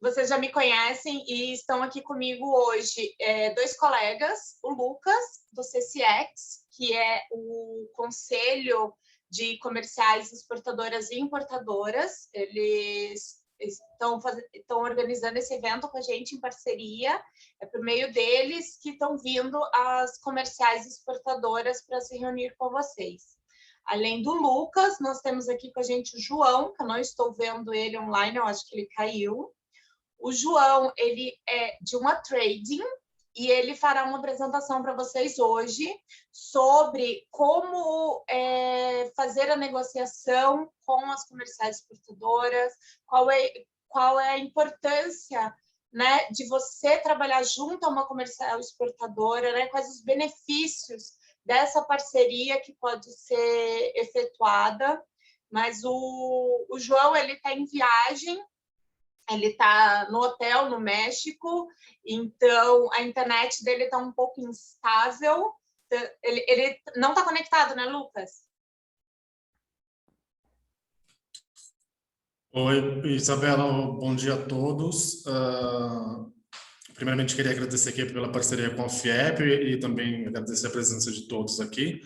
vocês já me conhecem e estão aqui comigo hoje dois colegas, o Lucas, do CCX, que é o Conselho de Comerciais Exportadoras e Importadoras. Eles estão organizando esse evento com a gente em parceria. É por meio deles que estão vindo as comerciais exportadoras para se reunir com vocês. Além do Lucas, nós temos aqui com a gente o João, que eu não estou vendo ele online, eu acho que ele caiu. O João, ele é de uma trading e ele fará uma apresentação para vocês hoje sobre como fazer a negociação com as comerciais exportadoras, qual é a importância, né, de você trabalhar junto a uma comercial exportadora, né, quais os benefícios dessa parceria que pode ser efetuada. Mas o João, ele está em viagem, ele está no hotel no México, então a internet dele está um pouco instável. Ele não está conectado, né, Lucas? Oi, Isabela, bom dia a todos. Primeiramente, queria agradecer aqui pela parceria com a FIEP e também agradecer a presença de todos aqui.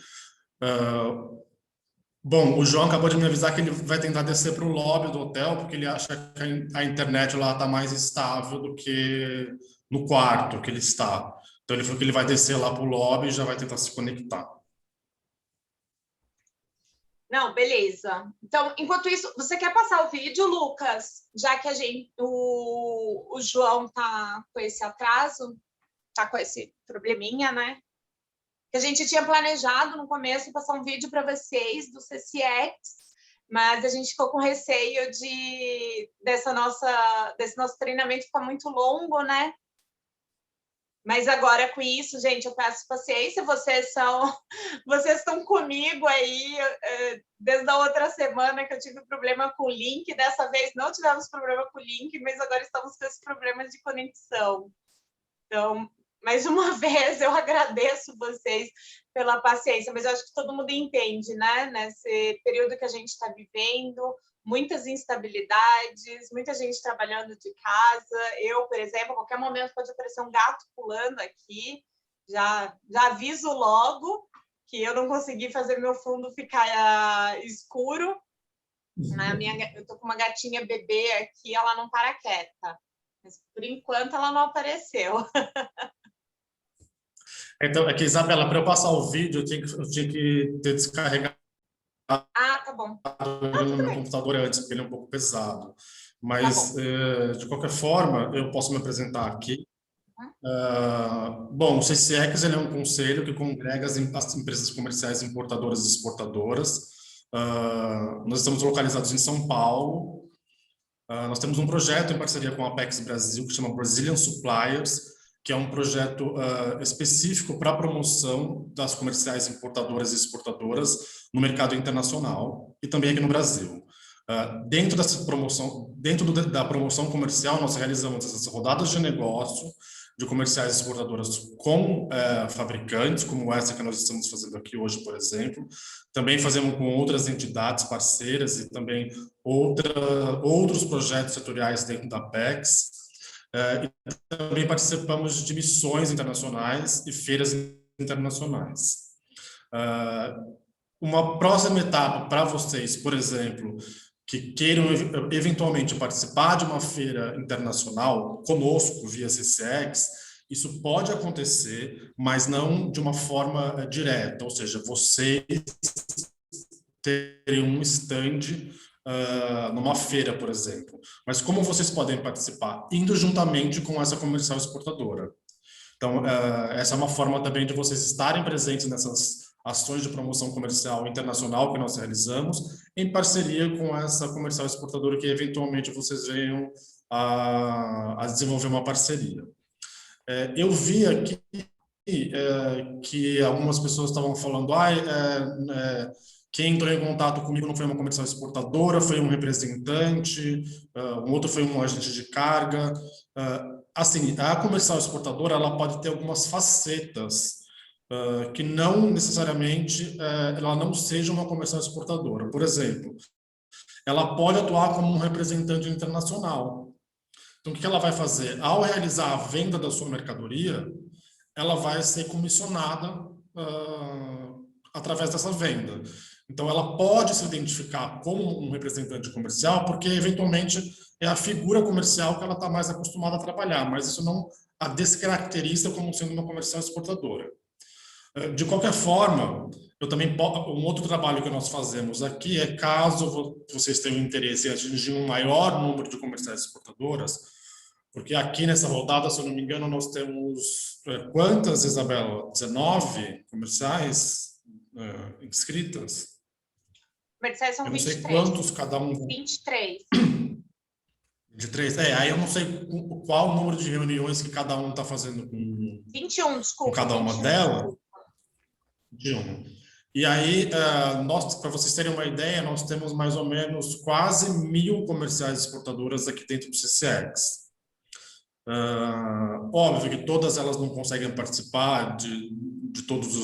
Bom, o João acabou de me avisar que ele vai tentar descer para o lobby do hotel, porque ele acha que a internet lá está mais estável do que no quarto que ele está. Então, ele falou que ele vai descer lá para o lobby e já vai tentar se conectar. Não, beleza. Então, enquanto isso, você quer passar o vídeo, Lucas? Já que o João está com esse atraso, está com esse probleminha, né? Que a gente tinha planejado no começo passar um vídeo para vocês do CCX, mas a gente ficou com receio desse nosso treinamento ficar muito longo, né? Mas agora com isso, gente, eu peço paciência, vocês estão comigo aí desde a outra semana que eu tive problema com o link, dessa vez não tivemos problema com o link, mas agora estamos com esse problema de conexão. Então, mais uma vez, eu agradeço vocês pela paciência, mas eu acho que todo mundo entende, né? Nesse período que a gente está vivendo, muitas instabilidades, muita gente trabalhando de casa. Eu, por exemplo, a qualquer momento pode aparecer um gato pulando aqui. Já aviso logo que eu não consegui fazer meu fundo ficar escuro. Eu estou com uma gatinha bebê aqui, ela não para quieta. Mas, por enquanto, ela não apareceu. Então, aqui, Isabela, para eu passar o vídeo, eu tinha que ter descarregado tá bom. no meu computador antes, porque ele é um pouco pesado. Mas, de qualquer forma, eu posso me apresentar aqui. Bom, o CCX ele é um conselho que congrega as empresas comerciais importadoras e exportadoras. Nós estamos localizados em São Paulo. Nós temos um projeto em parceria com a Apex Brasil, que chama Brazilian Suppliers, que é um projeto específico para a promoção das comerciais importadoras e exportadoras no mercado internacional e também aqui no Brasil. Dentro da promoção comercial, nós realizamos essas rodadas de negócio de comerciais exportadoras com fabricantes, como essa que nós estamos fazendo aqui hoje, por exemplo. Também fazemos com outras entidades parceiras e também outros projetos setoriais dentro da Apex. E também participamos de missões internacionais e feiras internacionais. Uma próxima etapa para vocês, por exemplo, que queiram eventualmente participar de uma feira internacional conosco via CCX, isso pode acontecer, mas não de uma forma direta, ou seja, vocês terem um stand numa feira, por exemplo. Mas como vocês podem participar? Indo juntamente com essa comercial exportadora. Então, essa é uma forma também de vocês estarem presentes nessas ações de promoção comercial internacional que nós realizamos, em parceria com essa comercial exportadora que eventualmente vocês venham a desenvolver uma parceria. Eu vi aqui que algumas pessoas estavam falando quem entrou em contato comigo não foi uma comercial exportadora, foi um representante, um outro foi um agente de carga. Assim, a comercial exportadora ela pode ter algumas facetas que não necessariamente ela não seja uma comercial exportadora. Por exemplo, ela pode atuar como um representante internacional. Então, o que ela vai fazer? Ao realizar a venda da sua mercadoria, ela vai ser comissionada através dessa venda. Então, ela pode se identificar como um representante comercial, porque, eventualmente, é a figura comercial que ela está mais acostumada a trabalhar, mas isso não a descaracteriza como sendo uma comercial exportadora. De qualquer forma, eu também um outro trabalho que nós fazemos aqui é, caso vocês tenham interesse em atingir um maior número de comerciais exportadoras, porque aqui nessa rodada, se eu não me engano, nós temos quantas, Isabela? 19 comerciais inscritas? Comerciais são Eu não sei 23. quantos cada um. 23. De três. Aí eu não sei qual o número de reuniões que cada um está fazendo com 21, desculpa. com cada uma 21, delas. De um. E aí, nós, para vocês terem uma ideia, nós temos mais ou menos quase 1.000 comerciais exportadoras aqui dentro do CCX. Óbvio que todas elas não conseguem participar de todos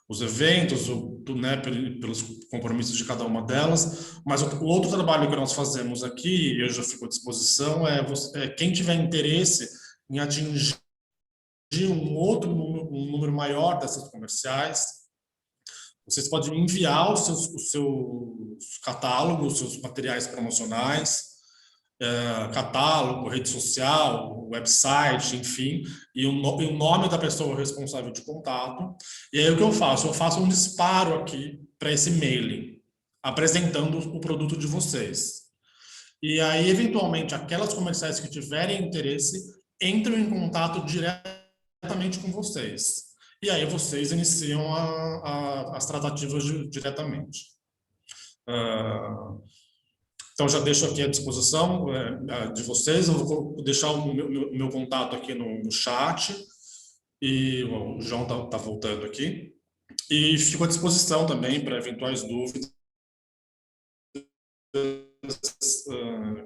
os eventos, né, pelos compromissos de cada uma delas, mas o outro trabalho que nós fazemos aqui, e eu já fico à disposição, é quem tiver interesse em atingir um número maior dessas comerciais, vocês podem enviar os seus catálogos, os seus materiais promocionais, catálogo, rede social, website, enfim, e o nome da pessoa responsável de contato. E aí o que eu faço? Eu faço um disparo aqui para esse mailing, apresentando o produto de vocês. E aí, eventualmente, aquelas comerciais que tiverem interesse entram em contato diretamente com vocês. E aí vocês iniciam as tratativas diretamente. Então, já deixo aqui à disposição de vocês. Eu vou deixar o meu contato aqui no chat. E o João está voltando aqui. E fico à disposição também para eventuais dúvidas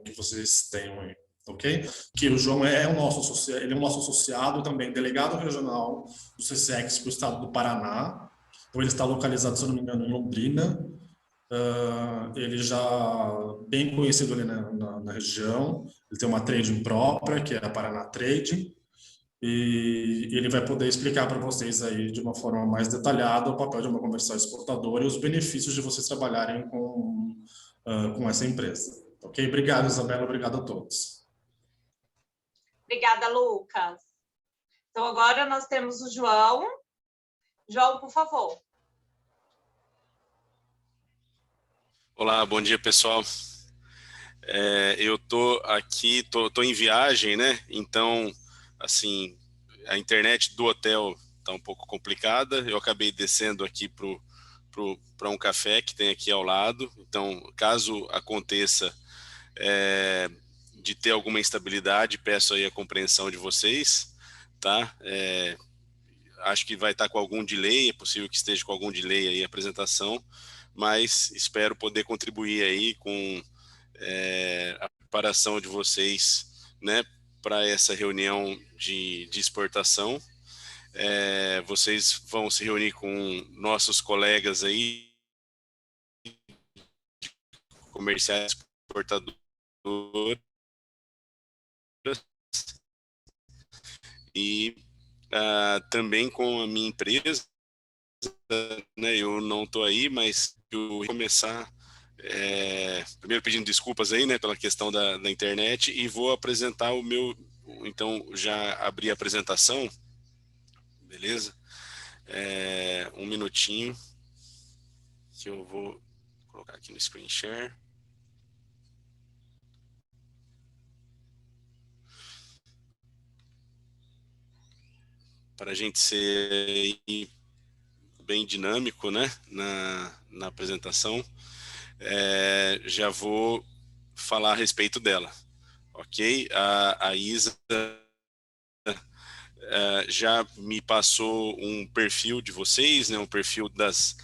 que vocês tenham aí. Ok? Que o João ele é um nosso associado também, delegado regional do CCX para o estado do Paraná. Então, ele está localizado, se eu não me engano, em Londrina. Ele já bem conhecido ali na região. Ele tem uma trading própria, que é a Paraná Trading. E ele vai poder explicar para vocês aí de uma forma mais detalhada o papel de uma comercial exportadora e os benefícios de vocês trabalharem com essa empresa. Ok? Obrigado, Isabela. Obrigado a todos. Obrigada, Lucas. Então, agora nós temos o João. João, por favor. Olá, bom dia, pessoal. Eu tô aqui, tô em viagem, né? Então, assim, a internet do hotel tá um pouco complicada. Eu acabei descendo aqui para um café que tem aqui ao lado. Então, caso aconteça de ter alguma instabilidade, peço aí a compreensão de vocês, tá? Acho que vai estar com algum delay, é possível que esteja com algum delay aí a apresentação, mas espero poder contribuir aí com a preparação de vocês, né, para essa reunião de exportação. Vocês vão se reunir com nossos colegas aí, comerciais exportadores, e também com a minha empresa, né, eu não estou aí, mas eu vou começar primeiro pedindo desculpas aí, né, pela questão da internet, e vou apresentar o meu, então já abri a apresentação, beleza? Um minutinho que eu vou colocar aqui no screen share. Para a gente ser bem dinâmico, né, na apresentação, já vou falar a respeito dela, ok? A Isa já me passou um perfil de vocês, né, um perfil das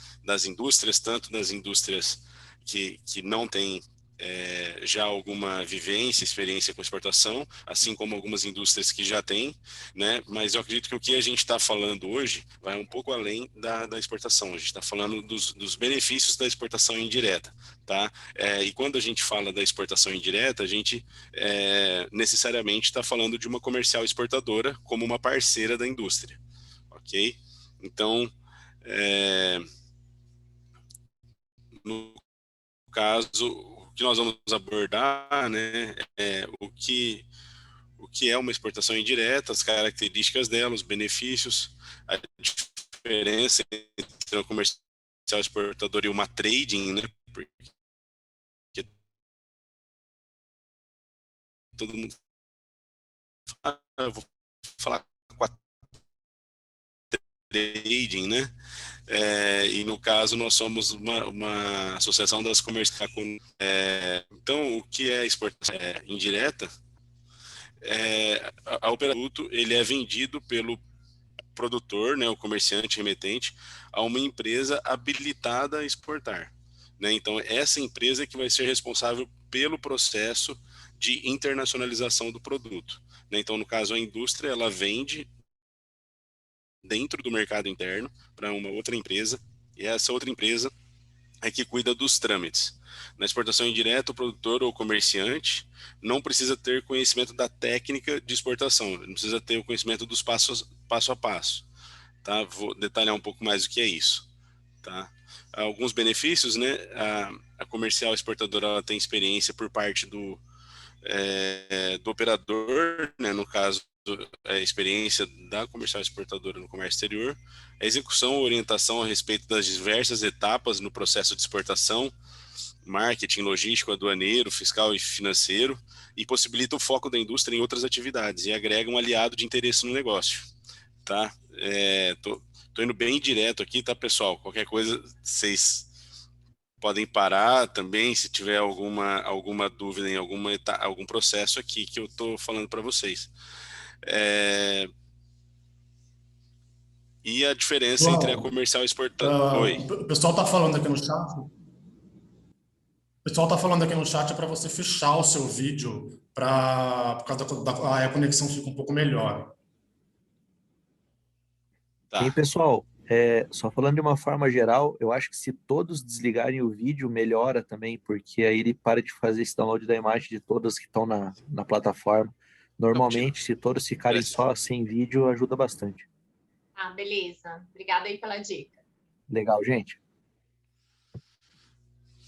indústrias, tanto das indústrias que não têm já alguma vivência, experiência com exportação, assim como algumas indústrias que já têm, né? Mas eu acredito que o que a gente está falando hoje vai um pouco além da exportação. A gente está falando dos benefícios da exportação indireta, tá? E quando a gente fala da exportação indireta, a gente necessariamente está falando de uma comercial exportadora como uma parceira da indústria, ok? Então, no caso, o que nós vamos abordar, né, o que é uma exportação indireta, as características dela, os benefícios, a diferença entre uma comercial exportadora e uma trading, né, porque todo mundo fala, eu vou falar com a trading, né, e no caso nós somos uma associação das comerciais. Então, o que é exportação indireta? O produto ele é vendido pelo produtor, né, o comerciante remetente, a uma empresa habilitada a exportar, né? Então, essa empresa é que vai ser responsável pelo processo de internacionalização do produto, né? Então, no caso, a indústria ela vende dentro do mercado interno para uma outra empresa, e essa outra empresa é que cuida dos trâmites. Na exportação indireta, o produtor ou comerciante não precisa ter conhecimento da técnica de exportação, não precisa ter o conhecimento dos passo a passo, tá? Vou detalhar um pouco mais o que é isso, tá? Alguns benefícios, né? A comercial exportadora ela tem experiência por parte do operador, né? No caso, a experiência da comercial exportadora no comércio exterior, a execução ou orientação a respeito das diversas etapas no processo de exportação, marketing, logístico, aduaneiro, fiscal e financeiro, e possibilita o foco da indústria em outras atividades e agrega um aliado de interesse no negócio, tá? Tô indo bem direto aqui, tá, pessoal? Qualquer coisa, vocês podem parar também se tiver alguma dúvida em algum processo aqui que eu tô falando para vocês. E a diferença entre a comercial e exportadora. Oi. O pessoal está falando aqui no chat. O pessoal está falando aqui no chat para você fechar o seu vídeo por causa da a conexão fica um pouco melhor. Tá. E pessoal, só falando de uma forma geral, eu acho que se todos desligarem o vídeo, melhora também, porque aí ele para de fazer esse download da imagem de todas que estão na plataforma. Normalmente, se todos ficarem só sem vídeo, ajuda bastante. Ah, beleza. Obrigada aí pela dica. Legal, gente?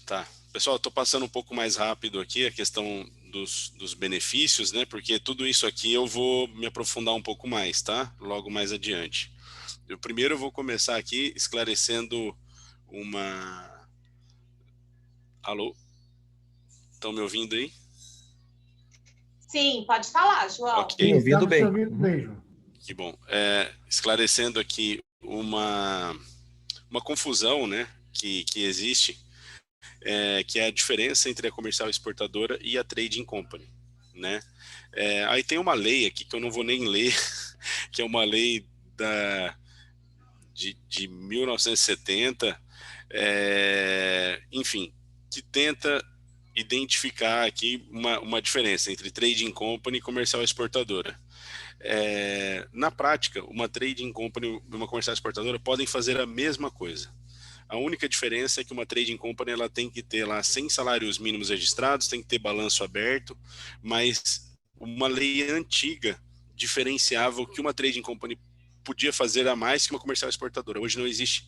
Tá. Pessoal, estou passando um pouco mais rápido aqui a questão dos benefícios, né? Porque tudo isso aqui eu vou me aprofundar um pouco mais, tá? Logo mais adiante. Primeiro eu vou começar aqui esclarecendo uma... Alô? Estão me ouvindo aí? Sim, pode falar, João. Ok. Sim, ouvindo bem. Que bom. Esclarecendo aqui uma confusão, né, que existe, que é a diferença entre a comercial exportadora e a trading company, né? Aí tem uma lei aqui que eu não vou nem ler, que é uma lei de 1970, enfim, que tenta identificar aqui uma diferença entre trading company e comercial exportadora. Na prática, uma trading company e uma comercial exportadora podem fazer a mesma coisa. A única diferença é que uma trading company ela tem que ter lá 100 salários mínimos registrados, tem que ter balanço aberto, mas uma lei antiga diferenciava o que uma trading company podia fazer a mais que uma comercial exportadora. Hoje não existe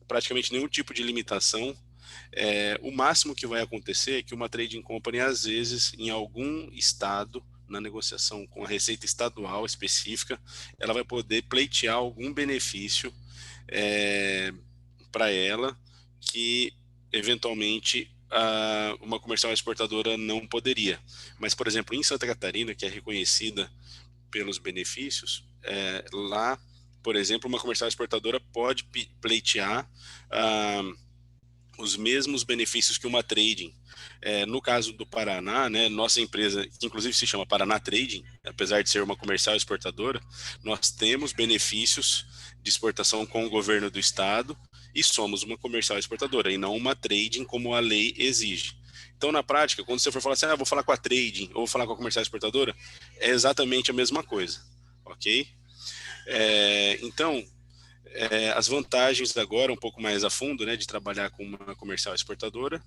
praticamente nenhum tipo de limitação. O máximo que vai acontecer é que uma trading company, às vezes, em algum estado, na negociação com a Receita Estadual específica, ela vai poder pleitear algum benefício para ela que, eventualmente, uma comercial exportadora não poderia. Mas, por exemplo, em Santa Catarina, que é reconhecida pelos benefícios, lá, por exemplo, uma comercial exportadora pode pleitear os mesmos benefícios que uma trading. No caso do Paraná, né, nossa empresa, que inclusive se chama Paraná Trading, apesar de ser uma comercial exportadora, nós temos benefícios de exportação com o governo do estado e somos uma comercial exportadora e não uma trading como a lei exige. Então, na prática, quando você for falar assim, vou falar com a trading ou vou falar com a comercial exportadora, é exatamente a mesma coisa, ok? Então, as vantagens agora, um pouco mais a fundo, né, de trabalhar com uma comercial exportadora,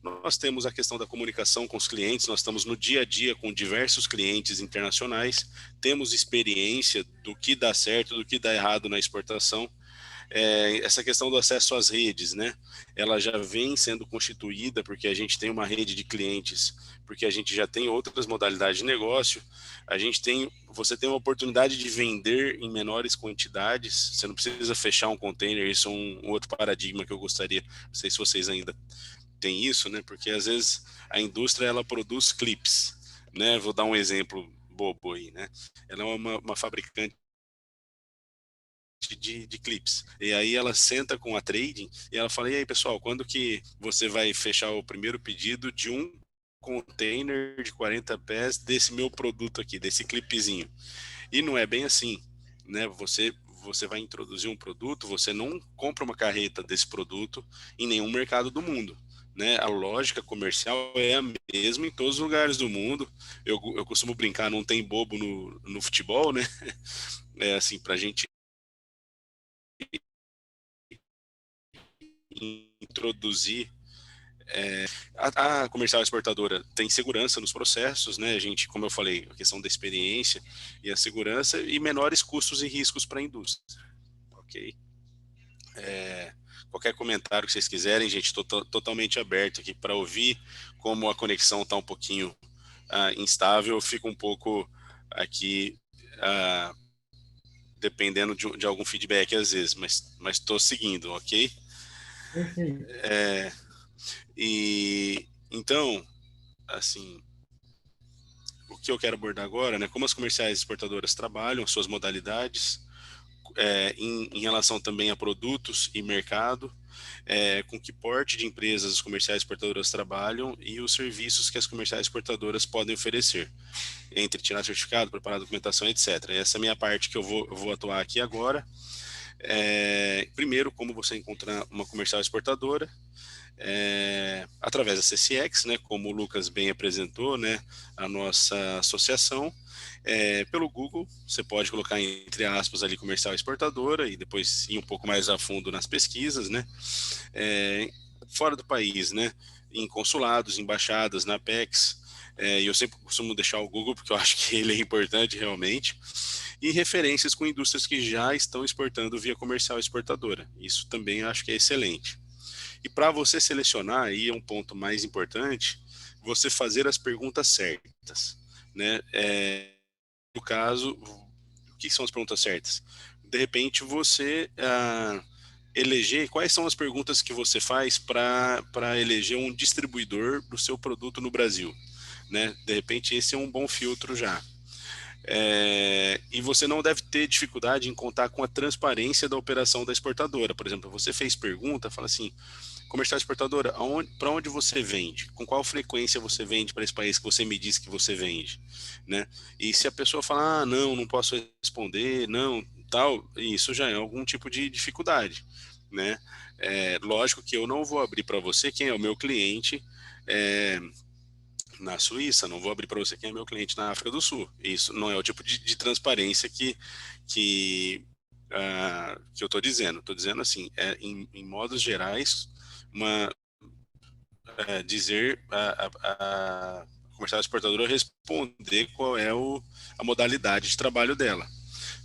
nós temos a questão da comunicação com os clientes, nós estamos no dia a dia com diversos clientes internacionais, temos experiência do que dá certo, do que dá errado na exportação. Essa questão do acesso às redes, né? Ela já vem sendo constituída porque a gente tem uma rede de clientes, porque a gente já tem outras modalidades de negócio, você tem uma oportunidade de vender em menores quantidades, você não precisa fechar um container, isso é um outro paradigma que eu gostaria, não sei se vocês ainda têm isso, né? Porque às vezes a indústria ela produz clips, né? Vou dar um exemplo bobo aí, né? Ela é uma fabricante de clips. E aí ela senta com a trading e ela fala, e aí pessoal, quando que você vai fechar o primeiro pedido de um container de 40 pés desse meu produto aqui, desse clipezinho? E não é bem assim, né? Você vai introduzir um produto, você não compra uma carreta desse produto em nenhum mercado do mundo, né? A lógica comercial é a mesma em todos os lugares do mundo. Eu costumo brincar, não tem bobo no futebol, né? É assim, para a gente introduzir a comercial exportadora tem segurança nos processos, né? A gente, como eu falei, a questão da experiência e a segurança e menores custos e riscos para a indústria, ok? Qualquer comentário que vocês quiserem, gente, estou totalmente aberto aqui para ouvir. Como a conexão está um pouquinho instável, eu fico um pouco aqui dependendo de algum feedback às vezes, mas estou seguindo, ok? Perfeito. E então, assim, o que eu quero abordar agora, né? Como as comerciais exportadoras trabalham, suas modalidades, em relação também a produtos e mercado, com que porte de empresas as comerciais exportadoras trabalham e os serviços que as comerciais exportadoras podem oferecer, entre tirar certificado, preparar documentação, etc. Essa é a minha parte que eu vou atuar aqui agora. Primeiro, como você encontrar uma comercial exportadora, através da CCX, né, como o Lucas bem apresentou, né, a nossa associação, pelo Google, você pode colocar entre aspas ali comercial exportadora e depois ir um pouco mais a fundo nas pesquisas, né, fora do país, né, em consulados, embaixadas, na Apex, e eu sempre costumo deixar o Google porque eu acho que ele é importante realmente, e referências com indústrias que já estão exportando via comercial exportadora, isso também eu acho que é excelente. E para você selecionar, aí é um ponto mais importante, você fazer as perguntas certas, né? No caso, o que são as perguntas certas? De repente, você eleger quais são as perguntas que você faz para eleger um distribuidor do seu produto no Brasil, né? De repente, esse é um bom filtro já. E você não deve ter dificuldade em contar com a transparência da operação da exportadora. Por exemplo, você fez pergunta, fala assim, comercial exportadora, para onde você vende? Com qual frequência você vende para esse país que você me disse que você vende? Né? E se a pessoa falar, não posso responder, não, tal, isso já é algum tipo de dificuldade. Né? Lógico que eu não vou abrir para você quem é o meu cliente na Suíça, não vou abrir para você quem é meu cliente na África do Sul. Isso não é o tipo de transparência que eu estou dizendo. Estou dizendo assim, em modos gerais, dizer a comercial exportadora responder qual é a modalidade de trabalho dela.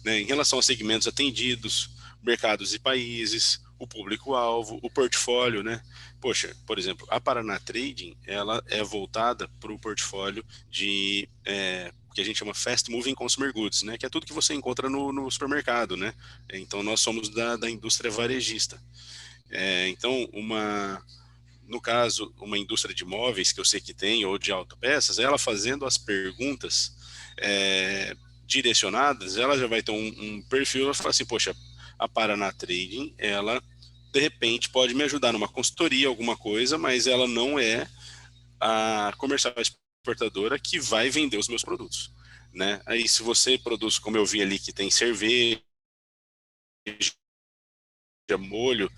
Né? Em relação aos segmentos atendidos, mercados e países, o público-alvo, o portfólio, né? Poxa, por exemplo, a Paraná Trading, ela é voltada para o portfólio de que a gente chama Fast Moving Consumer Goods, né? Que é tudo que você encontra no supermercado, né? Então, nós somos da indústria varejista. Então, no caso, uma indústria de móveis que eu sei que tem, ou de autopeças, ela fazendo as perguntas direcionadas, ela já vai ter um perfil, ela fala assim, poxa, a Paraná Trading, ela de repente pode me ajudar numa consultoria, alguma coisa, mas ela não é a comercial exportadora que vai vender os meus produtos, né? Aí se você produz, como eu vi ali, que tem cerveja, molho,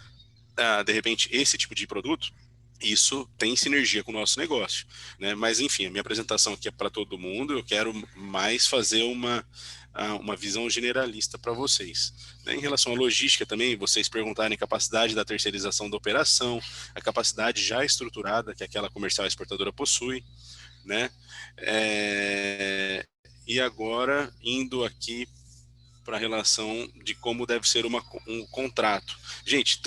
de repente esse tipo de produto, isso tem sinergia com o nosso negócio, né? Mas, enfim, a minha apresentação aqui é para todo mundo, eu quero mais fazer uma visão generalista para vocês. Né? Em relação à logística também, vocês perguntarem a capacidade da terceirização da operação, a capacidade já estruturada que aquela comercial exportadora possui, né? E agora, indo aqui para a relação de como deve ser um contrato. Gente, se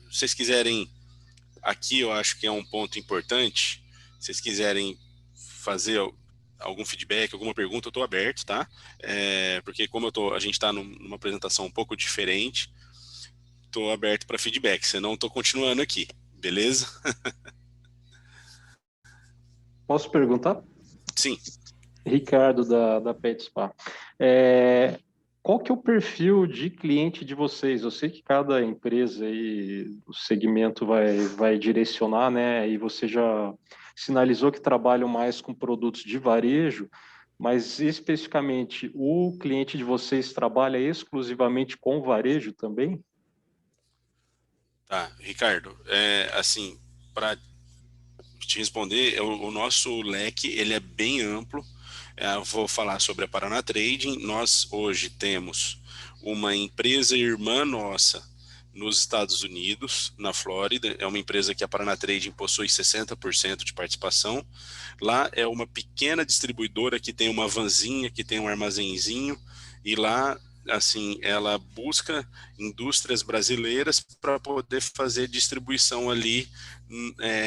vocês quiserem, aqui eu acho que é um ponto importante, se vocês quiserem fazer algum feedback, alguma pergunta, eu estou aberto, tá? Porque como a gente está numa apresentação um pouco diferente, estou aberto para feedback, senão estou continuando aqui, beleza? Posso perguntar? Sim. Ricardo, da Pet Spa. Qual que é o perfil de cliente de vocês? Eu sei que cada empresa aí, o segmento vai direcionar, né? E você já sinalizou que trabalham mais com produtos de varejo, mas especificamente o cliente de vocês trabalha exclusivamente com varejo também? Tá, Ricardo, assim, para te responder, o nosso leque ele é bem amplo. Vou falar sobre a Paraná Trading. Nós hoje temos uma empresa irmã nossa nos Estados Unidos, na Flórida. É uma empresa que a Paraná Trading possui 60% de participação. Lá é uma pequena distribuidora que tem uma vanzinha, que tem um armazenzinho, e lá, assim, ela busca indústrias brasileiras para poder fazer distribuição ali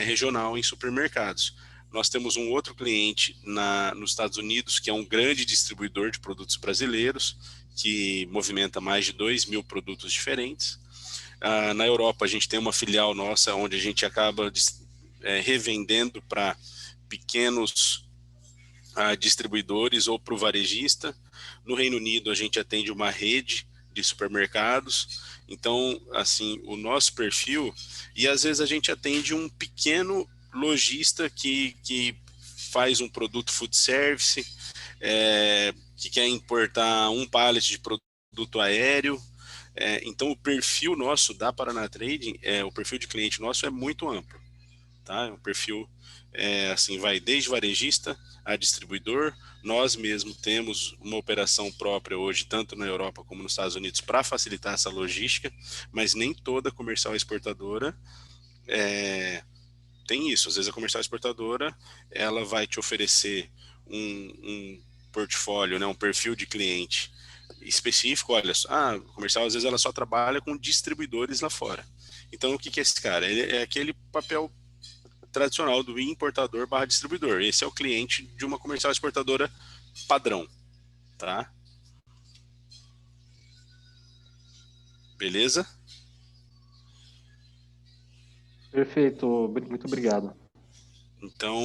regional em supermercados. Nós temos um outro cliente nos Estados Unidos, que é um grande distribuidor de produtos brasileiros, que movimenta mais de 2.000 produtos diferentes. Na Europa, a gente tem uma filial nossa, onde a gente acaba revendendo para pequenos distribuidores ou para o varejista. No Reino Unido, a gente atende uma rede de supermercados. Então, assim, o nosso perfil, e às vezes a gente atende um pequeno lojista que faz um produto food service, que quer importar um pallet de produto aéreo. Então, o perfil nosso da Paraná Trading, o perfil de cliente nosso é muito amplo. Tá? O perfil assim, vai desde varejista a distribuidor. Nós mesmo temos uma operação própria hoje, tanto na Europa como nos Estados Unidos, para facilitar essa logística, mas nem toda comercial exportadora tem isso. Às vezes a comercial exportadora ela vai te oferecer um portfólio, né, um perfil de cliente específico. Olha, a comercial às vezes ela só trabalha com distribuidores lá fora. Então o que é esse cara? Ele é aquele papel tradicional do importador / distribuidor. Esse é o cliente de uma comercial exportadora padrão, tá? Beleza? Perfeito, muito obrigado. Então,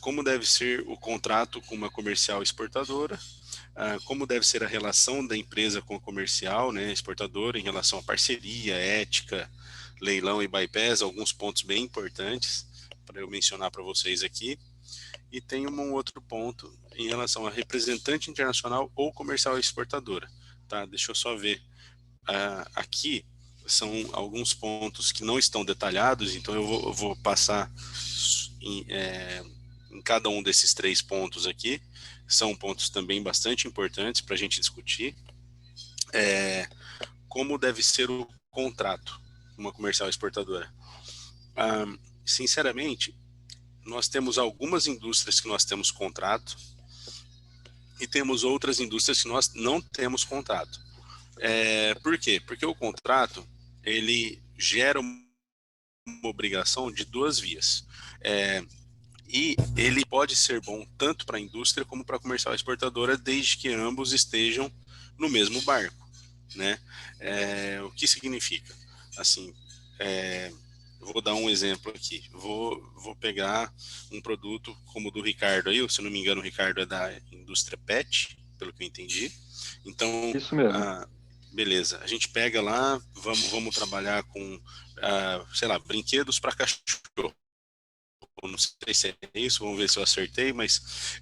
como deve ser o contrato com uma comercial exportadora? Como deve ser a relação da empresa com a comercial, né, exportadora, em relação à parceria, ética, leilão e bypass, alguns pontos bem importantes para eu mencionar para vocês aqui. E tem um outro ponto em relação a representante internacional ou comercial exportadora. Tá? Deixa eu só ver. Aqui são alguns pontos que não estão detalhados, então eu vou passar em cada um desses 3 pontos aqui. São pontos também bastante importantes para a gente discutir. Como deve ser o contrato com uma comercial exportadora? Sinceramente, nós temos algumas indústrias que nós temos contrato e temos outras indústrias que nós não temos contrato. Por quê? Porque o contrato ele gera uma obrigação de 2 vias. E ele pode ser bom tanto para a indústria como para a comercial exportadora, desde que ambos estejam no mesmo barco, né? O que significa? Assim, vou dar um exemplo aqui. Vou pegar um produto como o do Ricardo aí, se não me engano, o Ricardo é da indústria pet, pelo que eu entendi. Então, isso mesmo. Beleza. A gente pega lá, vamos trabalhar com, sei lá, brinquedos para cachorro. Não sei se é isso, vamos ver se eu acertei, mas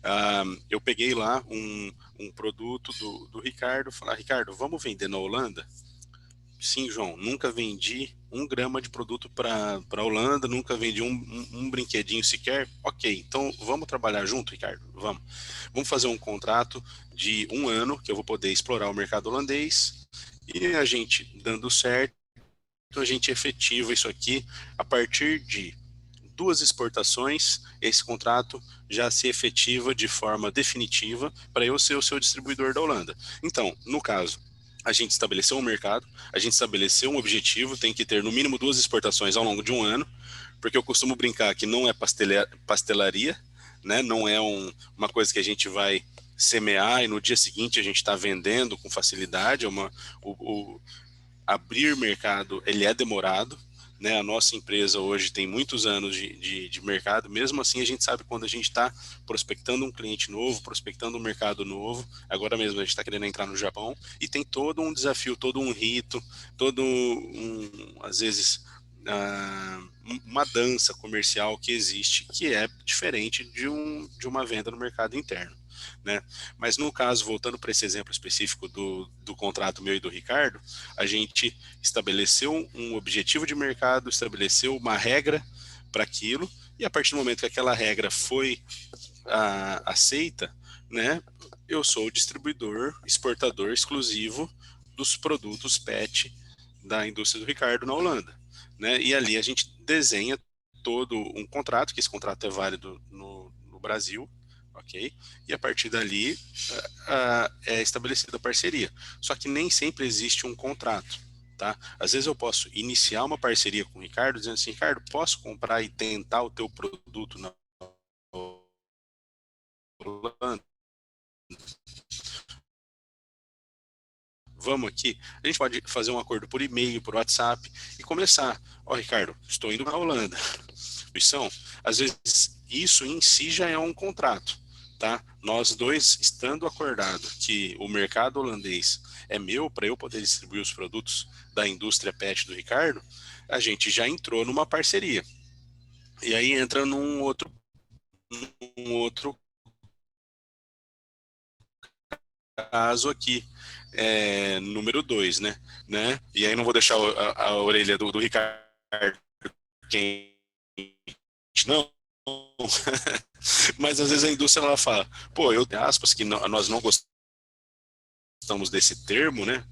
eu peguei lá um produto do Ricardo, falar, Ricardo, vamos vender na Holanda? Sim, João, nunca vendi um grama de produto para a Holanda, nunca vendi um brinquedinho sequer. Ok, então vamos trabalhar junto, Ricardo? Vamos fazer um contrato de 1 ano, que eu vou poder explorar o mercado holandês, e a gente, dando certo, a gente efetiva isso aqui a partir de 2 exportações, esse contrato já se efetiva de forma definitiva para eu ser o seu distribuidor da Holanda. Então, no caso, a gente estabeleceu um mercado, a gente estabeleceu um objetivo, tem que ter no mínimo 2 exportações ao longo de 1 ano, porque eu costumo brincar que não é pastelaria, né? Não é uma coisa que a gente vai semear e no dia seguinte a gente está vendendo com facilidade. Abrir mercado, ele é demorado, né? A nossa empresa hoje tem muitos anos de mercado, mesmo assim a gente sabe quando a gente está prospectando um cliente novo, prospectando um mercado novo. Agora mesmo a gente está querendo entrar no Japão e tem todo um desafio, todo um rito, às vezes, uma dança comercial que existe, que é diferente de uma venda no mercado interno, né? Mas no caso, voltando para esse exemplo específico do contrato meu e do Ricardo, a gente estabeleceu um objetivo de mercado, estabeleceu uma regra para aquilo, e a partir do momento que aquela regra foi aceita, né, eu sou o distribuidor, exportador exclusivo dos produtos PET da indústria do Ricardo na Holanda, né? E ali a gente desenha todo um contrato, que esse contrato é válido no Brasil, ok? E a partir dali é estabelecida a parceria. Só que nem sempre existe um contrato, tá? Às vezes eu posso iniciar uma parceria com o Ricardo, dizendo assim: Ricardo, posso comprar e tentar o teu produto na Holanda? Vamos aqui, a gente pode fazer um acordo por e-mail, por WhatsApp e começar. Ó, Ricardo, estou indo para a Holanda. Às vezes isso em si já é um contrato, tá? Nós dois estando acordado que o mercado holandês é meu para eu poder distribuir os produtos da indústria PET do Ricardo, a gente já entrou numa parceria. E aí entra num outro caso aqui, número 2, né? E aí não vou deixar a orelha do Ricardo quente, não. Mas às vezes a indústria ela fala, pô, eu tenho aspas que nós não gostamos desse termo, né?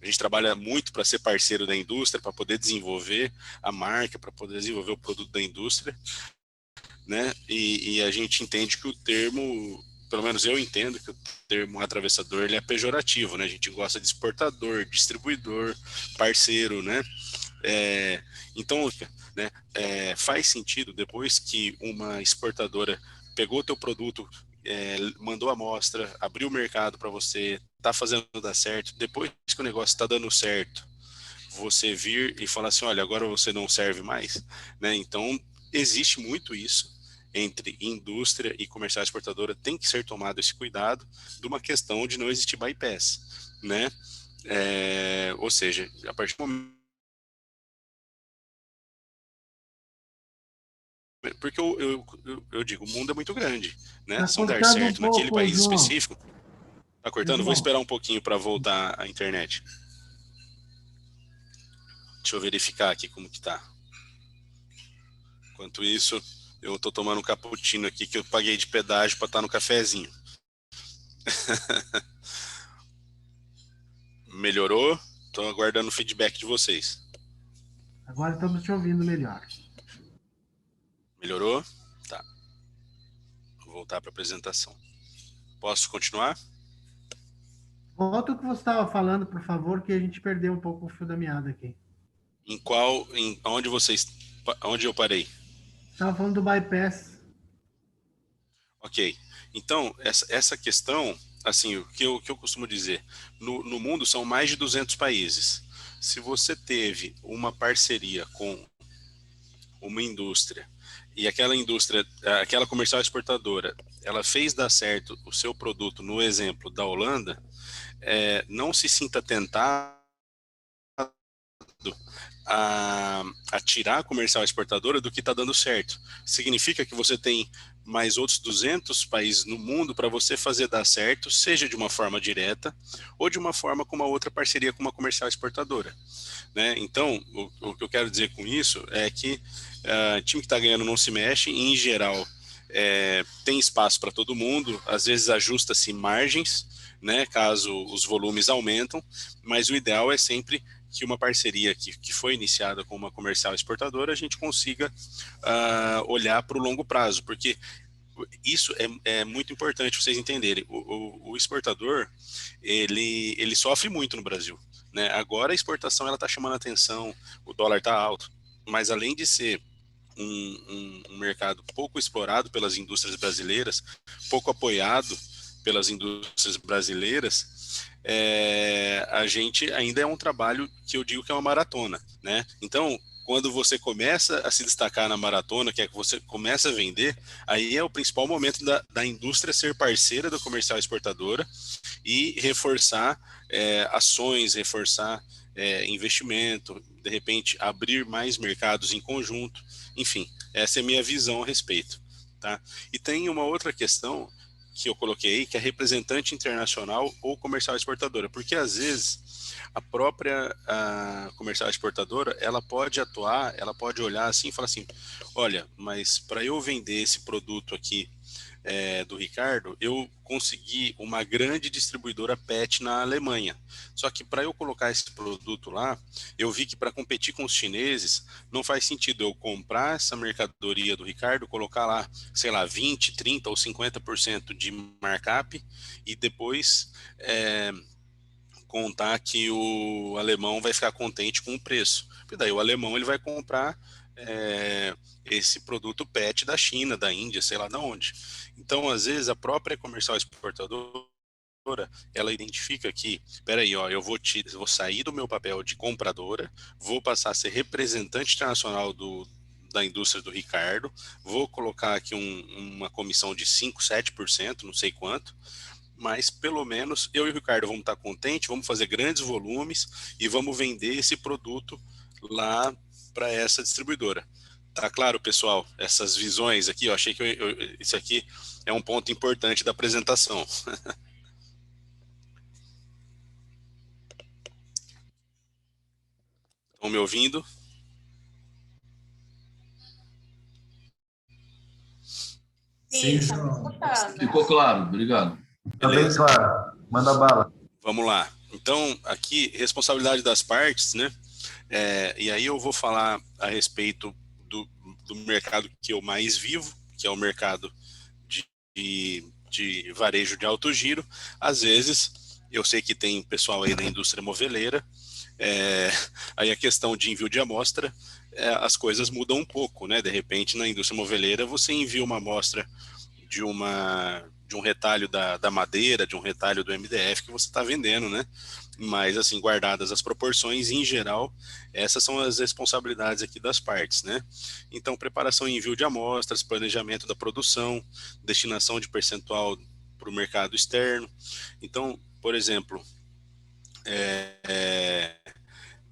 A gente trabalha muito para ser parceiro da indústria, para poder desenvolver a marca, para poder desenvolver o produto da indústria, né? E a gente entende que o termo, pelo menos eu entendo que o termo atravessador ele é pejorativo, né? A gente gosta de exportador, distribuidor, parceiro, né? Então, né, faz sentido, depois que uma exportadora pegou o teu produto, mandou a amostra, abriu o mercado para você, está fazendo dar certo, depois que o negócio está dando certo, você vir e falar assim, olha, agora você não serve mais, né? Então, existe muito isso entre indústria e comercial exportadora, tem que ser tomado esse cuidado de uma questão de não existir bypass, né? Ou seja, a partir do momento, porque eu digo, o mundo é muito grande, né? Tá Se não der cortando certo um naquele pouco, país João. específico, tá cortando? Vou esperar um pouquinho para voltar à internet. Deixa eu verificar aqui como que tá. Enquanto isso, eu tô tomando um cappuccino aqui que eu paguei de pedágio para estar no cafezinho. Melhorou? Tô aguardando o feedback de vocês. Agora estamos te ouvindo melhor. Melhorou? Tá. Vou voltar para a apresentação. Posso continuar? Volta o que você estava falando, por favor, que a gente perdeu um pouco o fio da meada aqui. Onde eu parei? Estava falando do bypass. Ok. Então, essa questão, assim, o que eu costumo dizer, no mundo são mais de 200 países. Se você teve uma parceria com uma indústria e aquela comercial exportadora, ela fez dar certo o seu produto, no exemplo da Holanda, não se sinta tentado a tirar a comercial exportadora do que está dando certo. Significa que você tem mais outros 200 países no mundo para você fazer dar certo, seja de uma forma direta ou de uma forma com uma outra parceria com uma comercial exportadora, né? Então, o que eu quero dizer com isso é que time que está ganhando não se mexe, e, em geral, tem espaço para todo mundo, às vezes ajusta-se margens, né, caso os volumes aumentam, mas o ideal é sempre que uma parceria que foi iniciada com uma comercial exportadora, a gente consiga olhar para o longo prazo, porque isso é muito importante vocês entenderem. O exportador, ele sofre muito no Brasil, né? Agora a exportação está chamando a atenção, o dólar está alto, mas além de ser um mercado pouco explorado pelas indústrias brasileiras, pouco apoiado pelas indústrias brasileiras, a gente ainda é um trabalho que eu digo que é uma maratona, né? Então, quando você começa a se destacar na maratona, que é que você começa a vender, aí é o principal momento da indústria ser parceira da comercial exportadora e reforçar ações, reforçar investimento, de repente abrir mais mercados em conjunto, enfim, essa é a minha visão a respeito, tá? E tem uma outra questão que eu coloquei aí, que é representante internacional ou comercial exportadora, porque às vezes a própria comercial exportadora, ela pode atuar, ela pode olhar assim e falar assim, olha, mas para eu vender esse produto aqui do Ricardo, eu consegui uma grande distribuidora PET na Alemanha. Só que para eu colocar esse produto lá, eu vi que para competir com os chineses, não faz sentido eu comprar essa mercadoria do Ricardo, colocar lá, sei lá, 20, 30 ou 50% de markup e depois contar que o alemão vai ficar contente com o preço. E daí o alemão ele vai comprar esse produto PET da China, da Índia, sei lá de onde. Então, às vezes, a própria comercial exportadora, ela identifica que, peraí, ó, eu vou sair do meu papel de compradora, vou passar a ser representante internacional da indústria do Ricardo, vou colocar aqui uma comissão de 5, 7%, não sei quanto, mas pelo menos eu e o Ricardo vamos estar contentes, vamos fazer grandes volumes e vamos vender esse produto lá para essa distribuidora. Tá claro, pessoal? Essas visões aqui, eu achei que isso aqui é um ponto importante da apresentação. Estão me ouvindo? Sim, estamos escutando. Ficou claro, obrigado. Tá bem claro. Manda bala. Vamos lá. Então, aqui, responsabilidade das partes, né? E aí eu vou falar a respeito do mercado que eu mais vivo, que é o mercado de varejo de alto giro. Às vezes, eu sei que tem pessoal aí da indústria moveleira, aí a questão de envio de amostra, as coisas mudam um pouco, né? De repente, na indústria moveleira, você envia uma amostra de um retalho da madeira, de um retalho do MDF que você está vendendo, né? Mas, assim, guardadas as proporções, em geral, essas são as responsabilidades aqui das partes, né? Então, preparação e envio de amostras, planejamento da produção, destinação de percentual para o mercado externo. Então, por exemplo,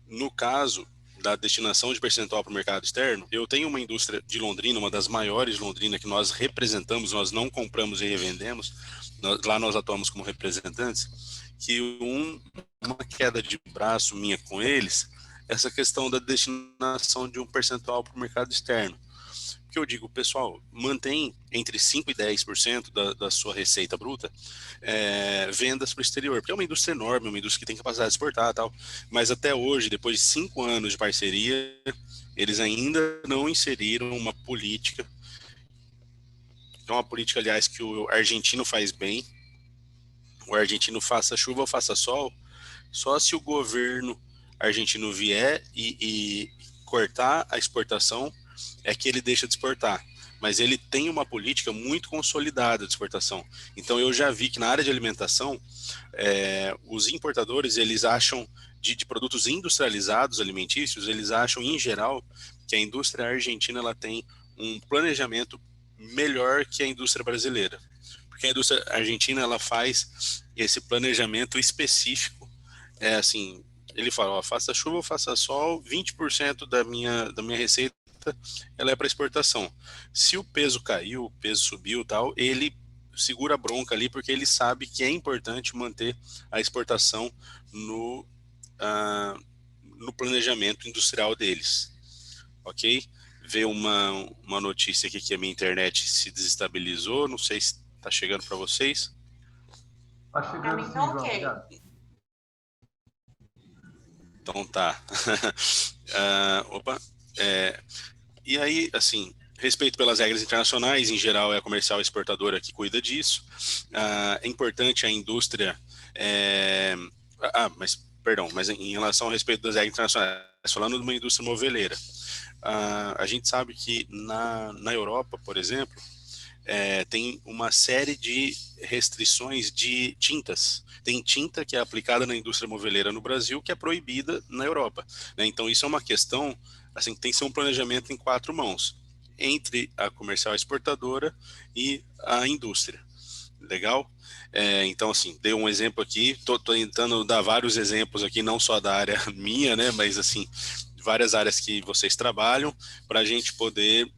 no caso da destinação de percentual para o mercado externo, eu tenho uma indústria de Londrina, uma das maiores de Londrina, que nós representamos, nós não compramos e revendemos, lá nós atuamos como representantes, que uma queda de braço minha com eles, essa questão da destinação de um percentual para o mercado externo. Que eu digo, pessoal, mantém entre 5% e 10% da sua receita bruta vendas para o exterior, porque é uma indústria enorme, uma indústria que tem capacidade de exportar e tal, mas até hoje, depois de 5 anos de parceria, eles ainda não inseriram uma política, que é uma política, aliás, que o argentino faz bem. O argentino, faça chuva ou faça sol, só se o governo argentino vier e cortar a exportação, é que ele deixa de exportar. Mas ele tem uma política muito consolidada de exportação. Então eu já vi que na área de alimentação, os importadores, eles acham, de produtos industrializados alimentícios, eles acham em geral que a indústria argentina ela tem um planejamento melhor que a indústria brasileira. Porque a indústria argentina ela faz esse planejamento específico, assim, ele fala, ó, faça chuva ou faça sol, 20% da minha receita ela é para exportação. Se o peso caiu, o peso subiu, tal, ele segura a bronca ali porque ele sabe que é importante manter a exportação no no planejamento industrial deles, ok? Veio uma notícia aqui que a minha internet se desestabilizou, não sei se está chegando para vocês. Tá Pra chegando mim sim, tá João. ok. Obrigado. Então tá. Opa. E aí, assim, respeito pelas regras internacionais, em geral é a comercial exportadora que cuida disso. É importante a indústria... mas em relação ao respeito das regras internacionais, falando de uma indústria moveleira, a gente sabe que na Europa, por exemplo, tem uma série de restrições de tintas. Tem tinta que é aplicada na indústria moveleira no Brasil que é proibida na Europa, né? Então isso é uma questão, assim, que tem que ser um planejamento em 4 mãos, entre a comercial exportadora e a indústria. Legal? Então, assim, dei um exemplo aqui, tô tentando dar vários exemplos aqui, não só da área minha, né, mas, assim, várias áreas que vocês trabalham, para a gente poder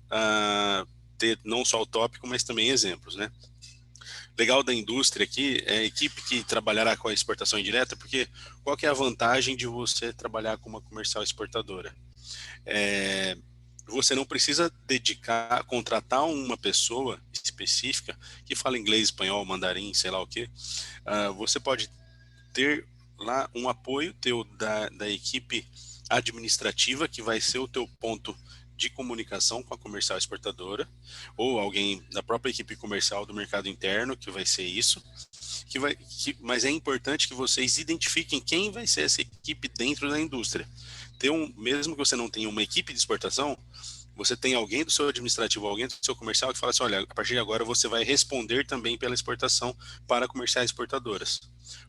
ter não só o tópico, mas também exemplos, né? Legal da indústria aqui é a equipe que trabalhará com a exportação indireta, porque qual que é a vantagem de você trabalhar com uma comercial exportadora? Você não precisa contratar uma pessoa específica que fala inglês, espanhol, mandarim, sei lá o quê. Você pode ter lá um apoio teu da equipe administrativa, que vai ser o teu ponto de comunicação com a comercial exportadora, ou alguém da própria equipe comercial do mercado interno, que vai ser isso, mas é importante que vocês identifiquem quem vai ser essa equipe dentro da indústria. Mesmo que você não tenha uma equipe de exportação, você tem alguém do seu administrativo, alguém do seu comercial que fala assim, olha, a partir de agora você vai responder também pela exportação para comerciais exportadoras.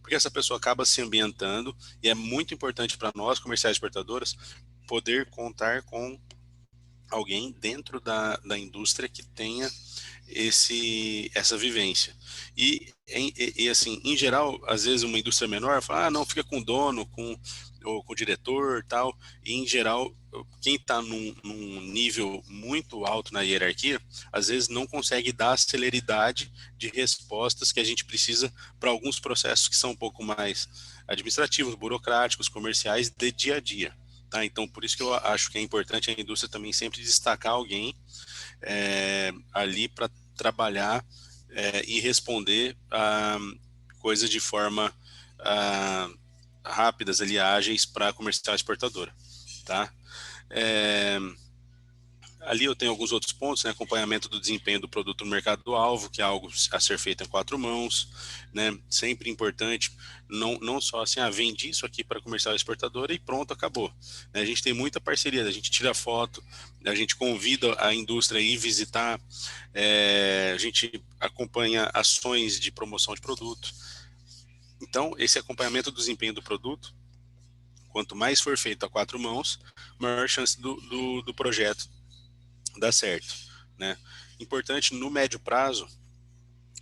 Porque essa pessoa acaba se ambientando e é muito importante para nós, comerciais exportadoras, poder contar com alguém dentro da indústria que tenha essa vivência. E assim, em geral, às vezes uma indústria menor fala, não, fica com o dono, ou com o diretor, tal, e em geral, quem está num nível muito alto na hierarquia, às vezes não consegue dar a celeridade de respostas que a gente precisa para alguns processos que são um pouco mais administrativos, burocráticos, comerciais, de dia a dia. Tá? Então, por isso que eu acho que é importante a indústria também sempre destacar alguém ali para trabalhar e responder coisas de forma rápidas, ali, ágeis para a comercial exportadora. Tá? Ali eu tenho alguns outros pontos, né? Acompanhamento do desempenho do produto no mercado-alvo, que é algo a ser feito em 4 mãos, né? Sempre importante, não só assim, vendi isso aqui para comercial exportadora e pronto, acabou. A gente tem muita parceria, a gente tira foto, a gente convida a indústria a ir visitar, a gente acompanha ações de promoção de produto. Então, esse acompanhamento do desempenho do produto, quanto mais for feito a 4 mãos, maior a chance do projeto dar certo, né? Importante no médio prazo,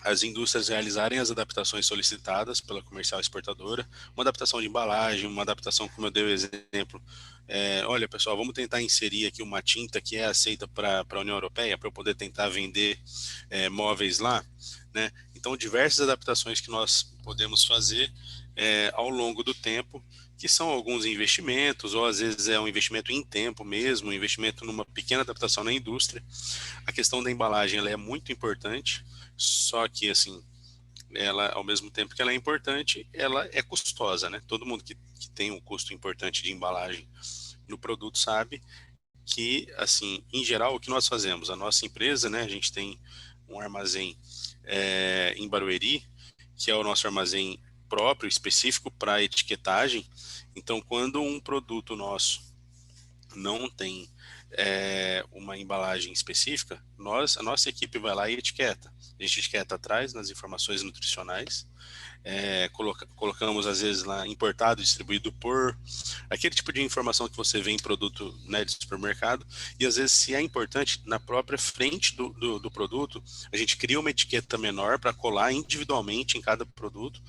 as indústrias realizarem as adaptações solicitadas pela comercial exportadora, uma adaptação de embalagem, uma adaptação, como eu dei o exemplo, olha pessoal, vamos tentar inserir aqui uma tinta que é aceita para a União Europeia, para eu poder tentar vender móveis lá, né? Então, diversas adaptações que nós podemos fazer ao longo do tempo, que são alguns investimentos, ou às vezes é um investimento em tempo mesmo, um investimento numa pequena adaptação na indústria. A questão da embalagem, ela é muito importante, só que, assim, ela, ao mesmo tempo que ela é importante, ela é custosa, né? Todo mundo que tem um custo importante de embalagem no produto sabe que, assim, em geral, o que nós fazemos? A nossa empresa, né, a gente tem um armazém em Barueri, que é o nosso armazém próprio, específico para etiquetagem. Então, quando um produto nosso não tem uma embalagem específica, a nossa equipe vai lá e etiqueta. A gente etiqueta atrás nas informações nutricionais, colocamos às vezes lá importado, distribuído por, aquele tipo de informação que você vê em produto, né, de supermercado, e às vezes, se é importante, na própria frente do produto, a gente cria uma etiqueta menor para colar individualmente em cada produto,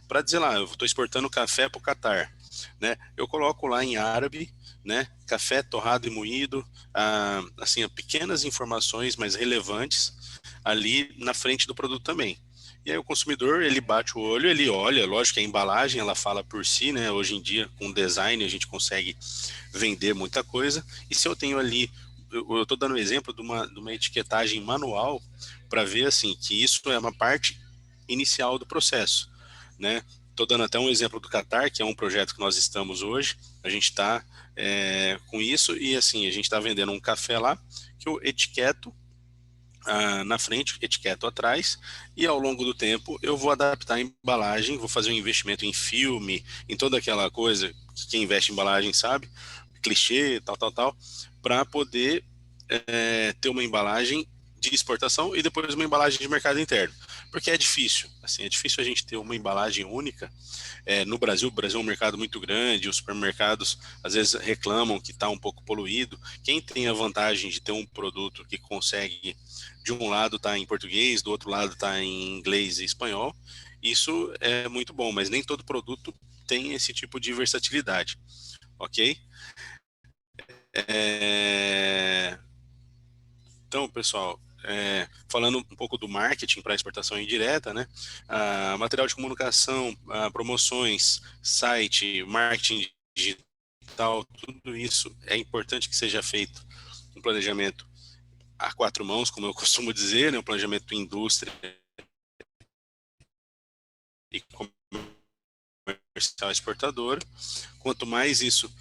para dizer lá, eu estou exportando café para o Catar, né? Eu coloco lá em árabe, né, café torrado e moído, assim, pequenas informações mais relevantes ali na frente do produto também. E aí o consumidor, ele bate o olho, ele olha, lógico que a embalagem, ela fala por si, né? Hoje em dia, com design, a gente consegue vender muita coisa. E se eu tenho ali, eu estou dando um exemplo de uma etiquetagem manual, para ver, assim, que isso é uma parte inicial do processo, né? Estou dando até um exemplo do Catar, que é um projeto que nós estamos hoje. A gente está com isso e, assim, a gente está vendendo um café lá, que eu etiqueto na frente, etiqueto atrás, e ao longo do tempo eu vou adaptar a embalagem, vou fazer um investimento em filme, em toda aquela coisa que quem investe em embalagem sabe, clichê, tal, para poder ter uma embalagem de exportação e depois uma embalagem de mercado interno. Porque é difícil, assim, é difícil a gente ter uma embalagem única. No Brasil, o Brasil é um mercado muito grande, os supermercados às vezes reclamam que está um pouco poluído. Quem tem a vantagem de ter um produto que consegue, de um lado está em português, do outro lado está em inglês e espanhol, isso é muito bom, mas nem todo produto tem esse tipo de versatilidade, ok? Então, pessoal, falando um pouco do marketing para exportação indireta, né? Material de comunicação, promoções, site, marketing digital, tudo isso é importante que seja feito um planejamento a quatro mãos, como eu costumo dizer, né? Um planejamento indústria e comercial exportadora. Quanto mais isso,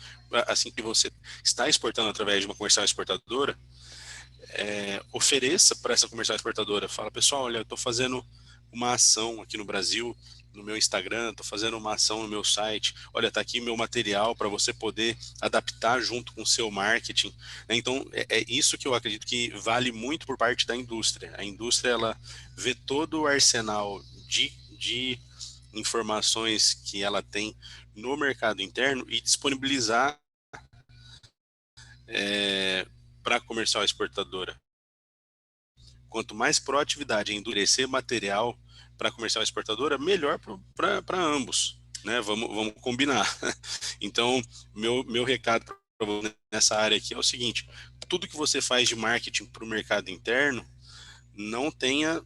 assim que você está exportando através de uma comercial exportadora, ofereça para essa comercial exportadora. Fala, pessoal, olha, eu estou fazendo uma ação aqui no Brasil, no meu Instagram, estou fazendo uma ação no meu site. Olha, está aqui meu material para você poder adaptar junto com o seu marketing. Então, é isso que eu acredito que vale muito por parte da indústria. A indústria, ela vê todo o arsenal de informações que ela tem no mercado interno e disponibilizar para a comercial exportadora. Quanto mais proatividade em endurecer material para a comercial exportadora, melhor para ambos, né? Vamos combinar. Então, meu recado para você nessa área aqui é o seguinte: tudo que você faz de marketing para o mercado interno, não tenha,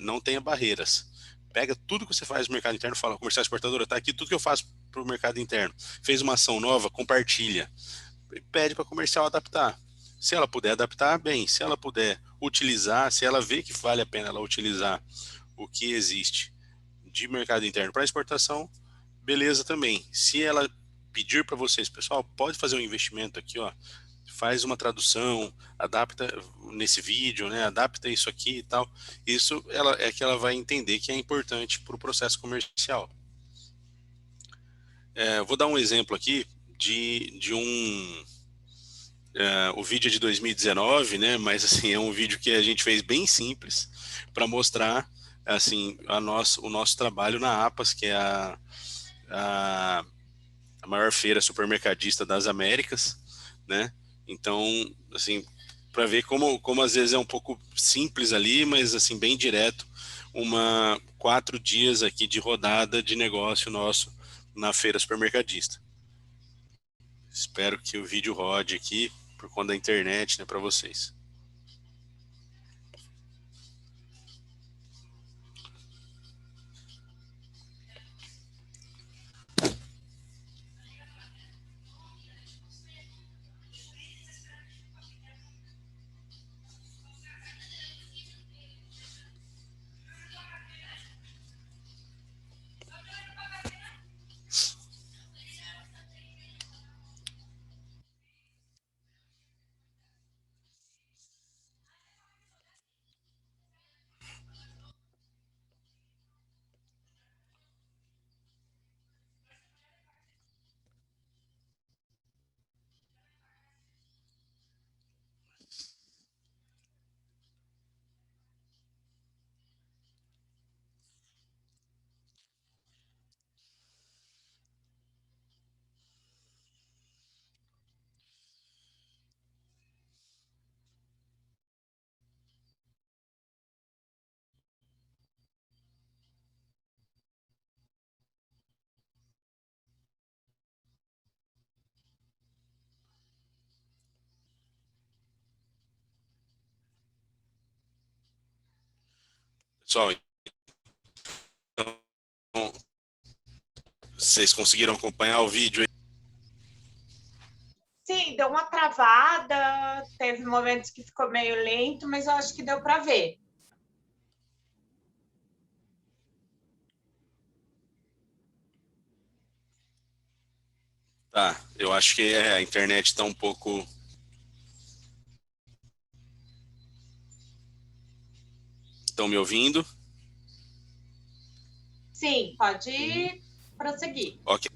não tenha barreiras. Pega tudo que você faz no mercado interno, fala, comercial exportadora, tá aqui tudo que eu faço para o mercado interno. Fez uma ação nova, compartilha. Pede para comercial adaptar. Se ela puder adaptar, bem. Se ela puder utilizar, se ela vê que vale a pena ela utilizar o que existe de mercado interno para exportação, beleza também. Se ela pedir para vocês, pessoal, pode fazer um investimento aqui, ó, faz uma tradução, adapta nesse vídeo, né? Adapta isso aqui e tal. Isso é que ela vai entender que é importante para o processo comercial. Vou dar um exemplo aqui de o vídeo é de 2019, né? Mas assim é um vídeo que a gente fez bem simples para mostrar assim o nosso trabalho na APAS, que é a, a maior feira supermercadista das Américas, né? Então, assim, para ver como às vezes é um pouco simples ali, mas assim bem direto, 4 dias aqui de rodada de negócio nosso na feira supermercadista. Espero que o vídeo rode aqui por conta da internet, né, para vocês. Pessoal, Vocês conseguiram acompanhar o vídeo aí? Sim, deu uma travada, teve momentos que ficou meio lento, mas eu acho que deu para ver. Tá, eu acho que a internet está um pouco... Estão me ouvindo? Sim, pode prosseguir. Ok.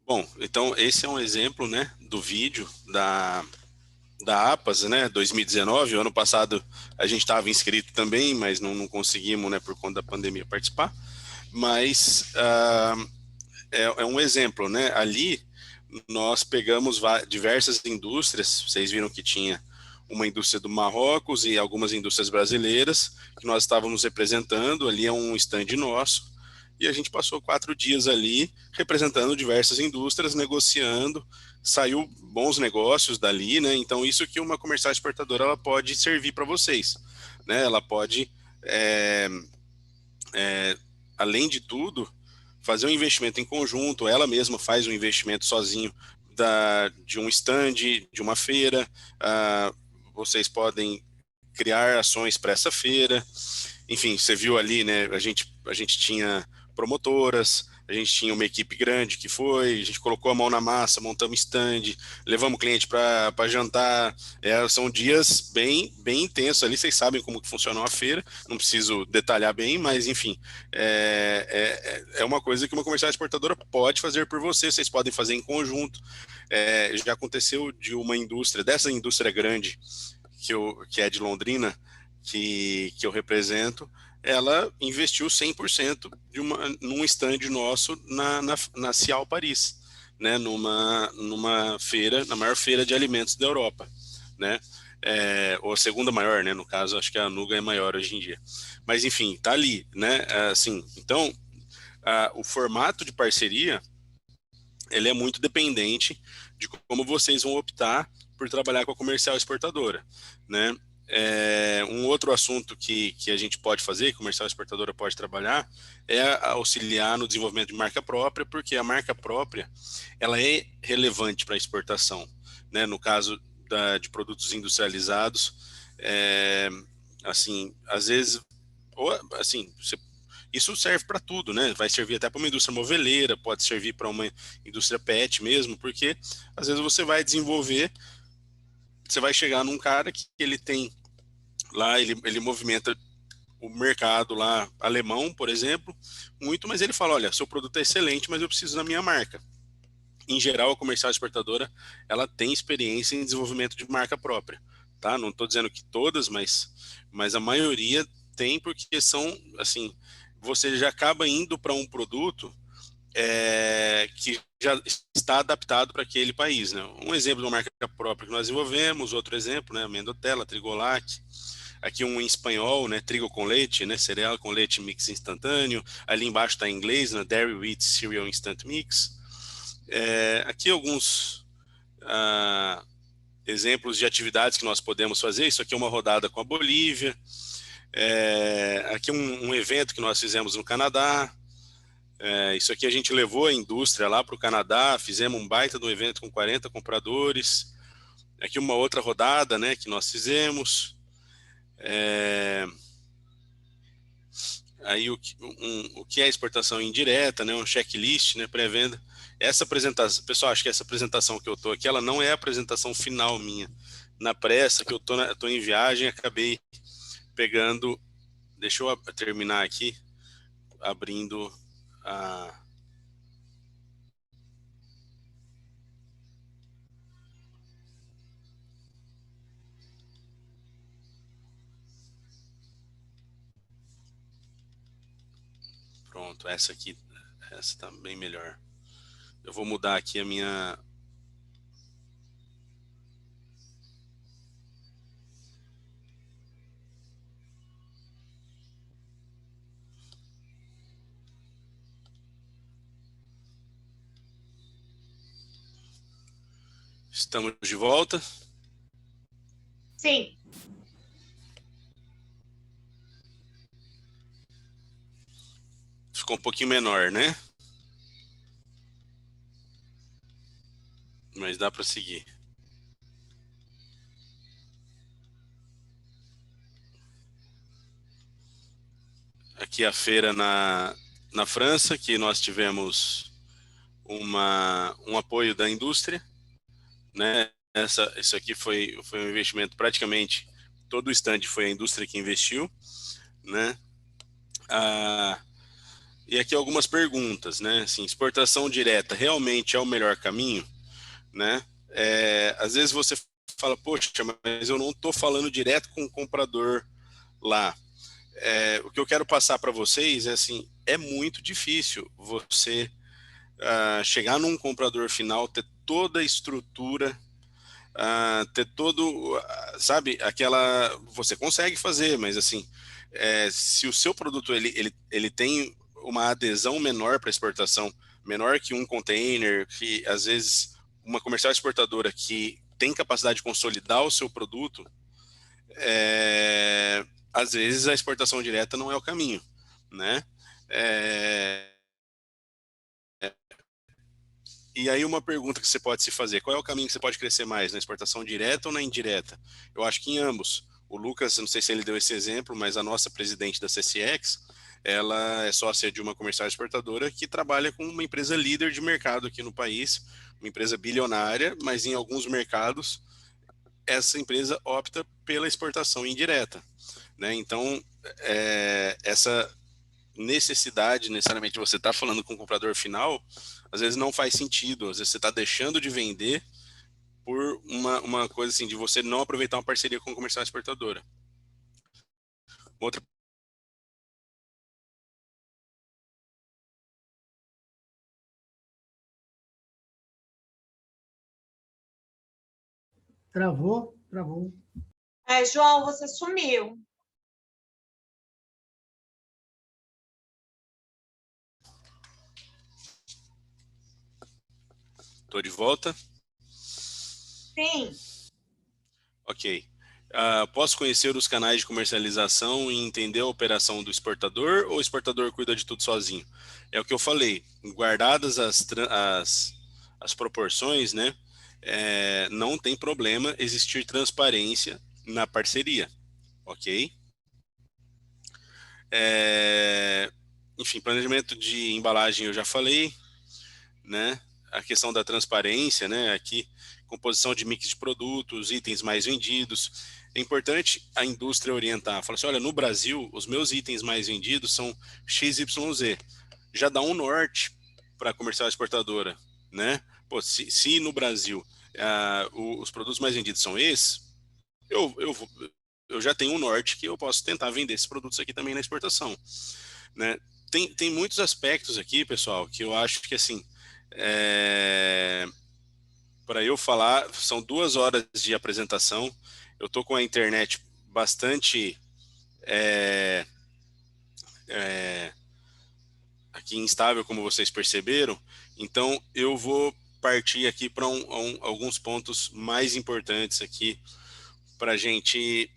Bom, então esse é um exemplo, né, do vídeo da APAS, né, 2019. O ano passado a gente estava inscrito também, mas não conseguimos, né, por conta da pandemia, participar. Mas é um exemplo, né? Ali nós pegamos diversas indústrias. Vocês viram que tinha uma indústria do Marrocos e algumas indústrias brasileiras que nós estávamos representando. Ali é um stand nosso. E a gente passou 4 dias ali representando diversas indústrias, negociando. Saiu bons negócios dali, né? Então isso que uma comercial exportadora ela pode servir para vocês, né? Ela pode, além de tudo, fazer um investimento em conjunto. Ela mesma faz um investimento sozinho de um stand, de uma feira. Vocês podem criar ações para essa feira. Enfim, você viu ali, né? A gente tinha promotoras, a gente tinha uma equipe grande que foi, a gente colocou a mão na massa, montamos stand, levamos o cliente para jantar. São dias bem intensos ali. Vocês sabem como que funciona uma feira, não preciso detalhar bem, mas enfim, é uma coisa que uma comercial exportadora pode fazer por vocês podem fazer em conjunto. Já aconteceu de uma indústria, dessa indústria grande que é de Londrina, que eu represento, ela investiu 100% num stand nosso na Cial Paris, né, numa feira, na maior feira de alimentos da Europa, né, ou a segunda maior, né, no caso, acho que a Anuga é maior hoje em dia. Mas, enfim, tá ali, né, assim, então, o formato de parceria, ele é muito dependente de como vocês vão optar por trabalhar com a comercial exportadora, né. Um outro assunto que a gente pode fazer, que a comercial exportadora pode trabalhar, é auxiliar no desenvolvimento de marca própria, porque a marca própria ela é relevante para a exportação, né? No caso de produtos industrializados, assim, às vezes, ou, assim, isso serve para tudo, né? Vai servir até para uma indústria moveleira, pode servir para uma indústria pet mesmo, porque às vezes você vai desenvolver, você vai chegar num cara que ele tem lá, ele movimenta o mercado lá alemão, por exemplo, muito, mas ele fala, olha, seu produto é excelente, mas eu preciso da minha marca. Em geral, a comercial exportadora, ela tem experiência em desenvolvimento de marca própria, tá? Não estou dizendo que todas, mas a maioria tem, porque são, assim, você já acaba indo para um produto que já está adaptado para aquele país, né? Um exemplo de uma marca própria que nós desenvolvemos, outro exemplo, né? Amendotella, Trigolac. Aqui um em espanhol, né? Trigo com leite, né? Cereal com leite mix instantâneo. Ali embaixo está em inglês, né? Dairy Wheat Cereal Instant Mix. Aqui alguns exemplos de atividades que nós podemos fazer. Isso aqui é uma rodada com a Bolívia. Aqui um evento que nós fizemos no Canadá. Isso aqui a gente levou a indústria lá para o Canadá, fizemos um baita do evento com 40 compradores. Aqui uma outra rodada, né, que nós fizemos. Aí o que é exportação indireta, né, um checklist, né, pré-venda. Essa apresentação, pessoal, acho que essa apresentação que eu tô aqui, ela não é a apresentação final minha. Na pressa, que eu tô em viagem, acabei pegando, deixa eu terminar aqui, abrindo a... Pronto, essa tá bem melhor. Eu vou mudar aqui a minha... Estamos de volta? Sim. Ficou um pouquinho menor, né? dá para seguir. Aqui a feira na França, que nós tivemos um apoio da indústria, né? Isso aqui foi um investimento, praticamente todo o stand foi a indústria que investiu, né? E aqui algumas perguntas, né? Assim, exportação direta realmente é o melhor caminho, né? Às vezes você fala, poxa, mas eu não estou falando direto com o comprador lá. O que eu quero passar para vocês é assim, é muito difícil você chegar num comprador final, ter toda a estrutura, ter todo, sabe, você consegue fazer, mas assim, se o seu produto ele tem uma adesão menor para exportação, menor que um container, que às vezes uma comercial exportadora que tem capacidade de consolidar o seu produto, às vezes a exportação direta não é o caminho, né? E aí uma pergunta que você pode se fazer, qual é o caminho que você pode crescer mais, na exportação direta ou na indireta? Eu acho que em ambos. O Lucas, não sei se ele deu esse exemplo, mas a nossa presidente da CCX, ela é sócia de uma comercial exportadora que trabalha com uma empresa líder de mercado aqui no país, uma empresa bilionária, mas em alguns mercados essa empresa opta pela exportação indireta, né? Então, essa necessidade, necessariamente, você está falando com o comprador final, às vezes não faz sentido, às vezes você está deixando de vender por uma coisa assim, de você não aproveitar uma parceria com a comercial exportadora. Outra. Travou. João, você sumiu. Estou de volta? Sim. Ok. Posso conhecer os canais de comercialização e entender a operação do exportador, ou o exportador cuida de tudo sozinho? É o que eu falei, guardadas as proporções, né? Não tem problema existir transparência na parceria, ok? Enfim, planejamento de embalagem eu já falei, né? A questão da transparência, né? Aqui, composição de mix de produtos, itens mais vendidos. É importante a indústria orientar. Fala assim, olha, no Brasil, os meus itens mais vendidos são XYZ. Já dá um norte para a comercial exportadora, né? Pô, se no Brasil os produtos mais vendidos são esses, eu já tenho um norte que eu posso tentar vender esses produtos aqui também na exportação, né? Tem muitos aspectos aqui, pessoal, que eu acho que assim, para eu falar, são 2 horas de apresentação. Eu tô com a internet bastante aqui instável, como vocês perceberam. Então eu vou partir aqui para alguns pontos mais importantes aqui para a gente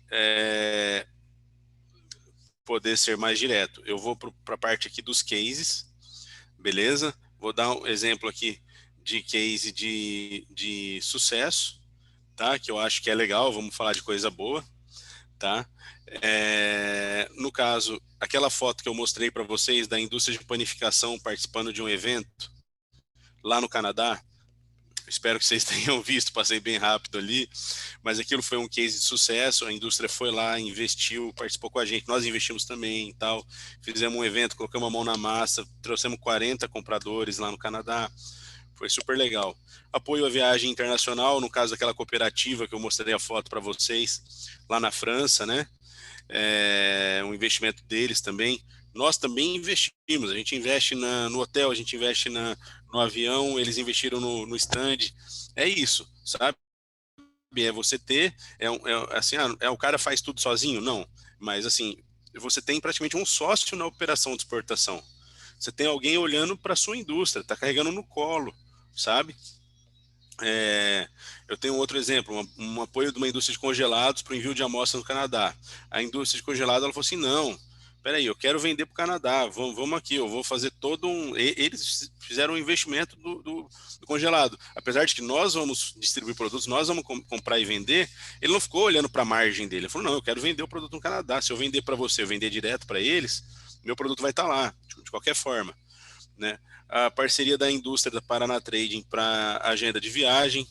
poder ser mais direto. Eu vou para a parte aqui dos cases, beleza? Vou dar um exemplo aqui de case de sucesso, tá? Que eu acho que é legal, vamos falar de coisa boa, tá? No caso, aquela foto que eu mostrei para vocês da indústria de panificação participando de um evento lá no Canadá, espero que vocês tenham visto, passei bem rápido ali, mas aquilo foi um case de sucesso, a indústria foi lá, investiu, participou com a gente, nós investimos também e tal, fizemos um evento, colocamos a mão na massa, trouxemos 40 compradores lá no Canadá, foi super legal. Apoio à viagem internacional, no caso daquela cooperativa que eu mostrei a foto para vocês, lá na França, né? Um investimento deles também. Nós também investimos, a gente investe no hotel, a gente investe no avião, eles investiram no stand. É isso, sabe? É você ter, assim, o cara faz tudo sozinho? Não, mas assim, você tem praticamente um sócio na operação de exportação. Você tem alguém olhando para a sua indústria, está carregando no colo, sabe? Eu tenho outro exemplo, um apoio de uma indústria de congelados para o envio de amostras no Canadá. A indústria de congelados, ela falou assim, não, peraí, eu quero vender para o Canadá, vamos aqui, eu vou fazer todo um... Eles fizeram um investimento do congelado. Apesar de que nós vamos distribuir produtos, nós vamos comprar e vender, ele não ficou olhando para a margem dele. Ele falou, não, eu quero vender o produto no Canadá. Se eu vender para você, eu vender direto para eles, meu produto vai estar lá, de qualquer forma. Né? A parceria da indústria da Paraná Trading para agenda de viagem,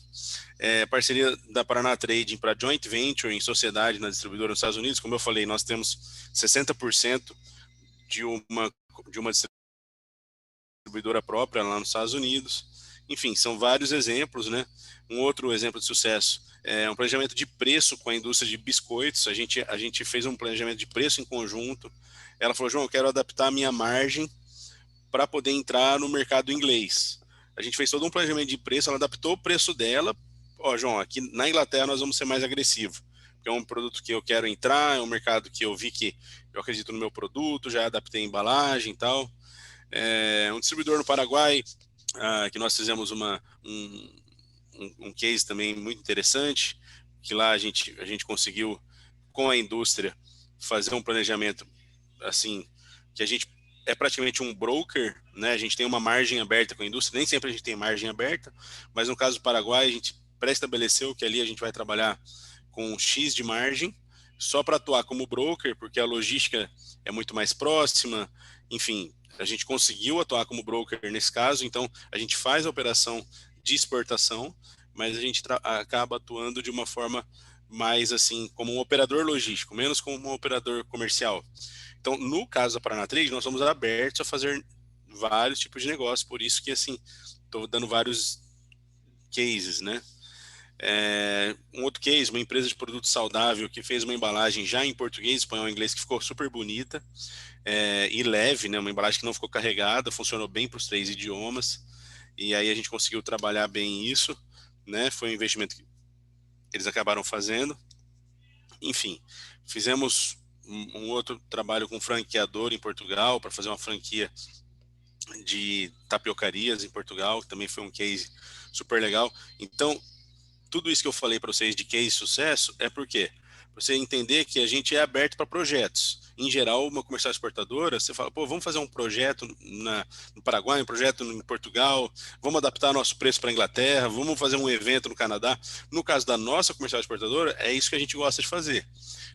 parceria da Paraná Trading para joint venture em sociedade na distribuidora nos Estados Unidos. Como eu falei, nós temos 60% de uma distribuidora própria lá nos Estados Unidos. Enfim, são vários exemplos, né? Um outro exemplo de sucesso é um planejamento de preço com a indústria de biscoitos. A gente fez um planejamento de preço em conjunto. Ela falou, João, eu quero adaptar a minha margem para poder entrar no mercado inglês. A gente fez todo um planejamento de preço, ela adaptou o preço dela. Ó, João, aqui na Inglaterra nós vamos ser mais agressivos, porque é um produto que eu quero entrar, é um mercado que eu vi que eu acredito no meu produto, já adaptei a embalagem e tal. Um distribuidor no Paraguai, que nós fizemos um case também muito interessante, que lá a gente conseguiu, com a indústria, fazer um planejamento assim, que a gente é praticamente um broker, né? A gente tem uma margem aberta com a indústria, nem sempre a gente tem margem aberta, mas no caso do Paraguai, a gente pré-estabeleceu que ali a gente vai trabalhar com X de margem, só para atuar como broker, porque a logística é muito mais próxima, enfim, a gente conseguiu atuar como broker nesse caso, então a gente faz a operação de exportação, mas a gente acaba atuando de uma forma mais assim, como um operador logístico, menos como um operador comercial. Então, no caso da Paraná Trade, nós somos abertos a fazer vários tipos de negócio, por isso que, assim, estou dando vários cases, né? Um outro case, uma empresa de produto saudável que fez uma embalagem já em português, espanhol e inglês, que ficou super bonita e leve, né? Uma embalagem que não ficou carregada, funcionou bem para os 3 idiomas, e aí a gente conseguiu trabalhar bem isso, né? Foi um investimento que eles acabaram fazendo. Enfim, fizemos um outro trabalho com franqueador em Portugal para fazer uma franquia de tapiocarias em Portugal, que também foi um case super legal. Então, tudo isso que eu falei para vocês de case sucesso é porque você entender que a gente é aberto para projetos. Em geral, uma comercial exportadora, você fala, pô, vamos fazer um projeto no Paraguai, um projeto em Portugal, vamos adaptar nosso preço para a Inglaterra, vamos fazer um evento no Canadá. No caso da nossa comercial exportadora, é isso que a gente gosta de fazer.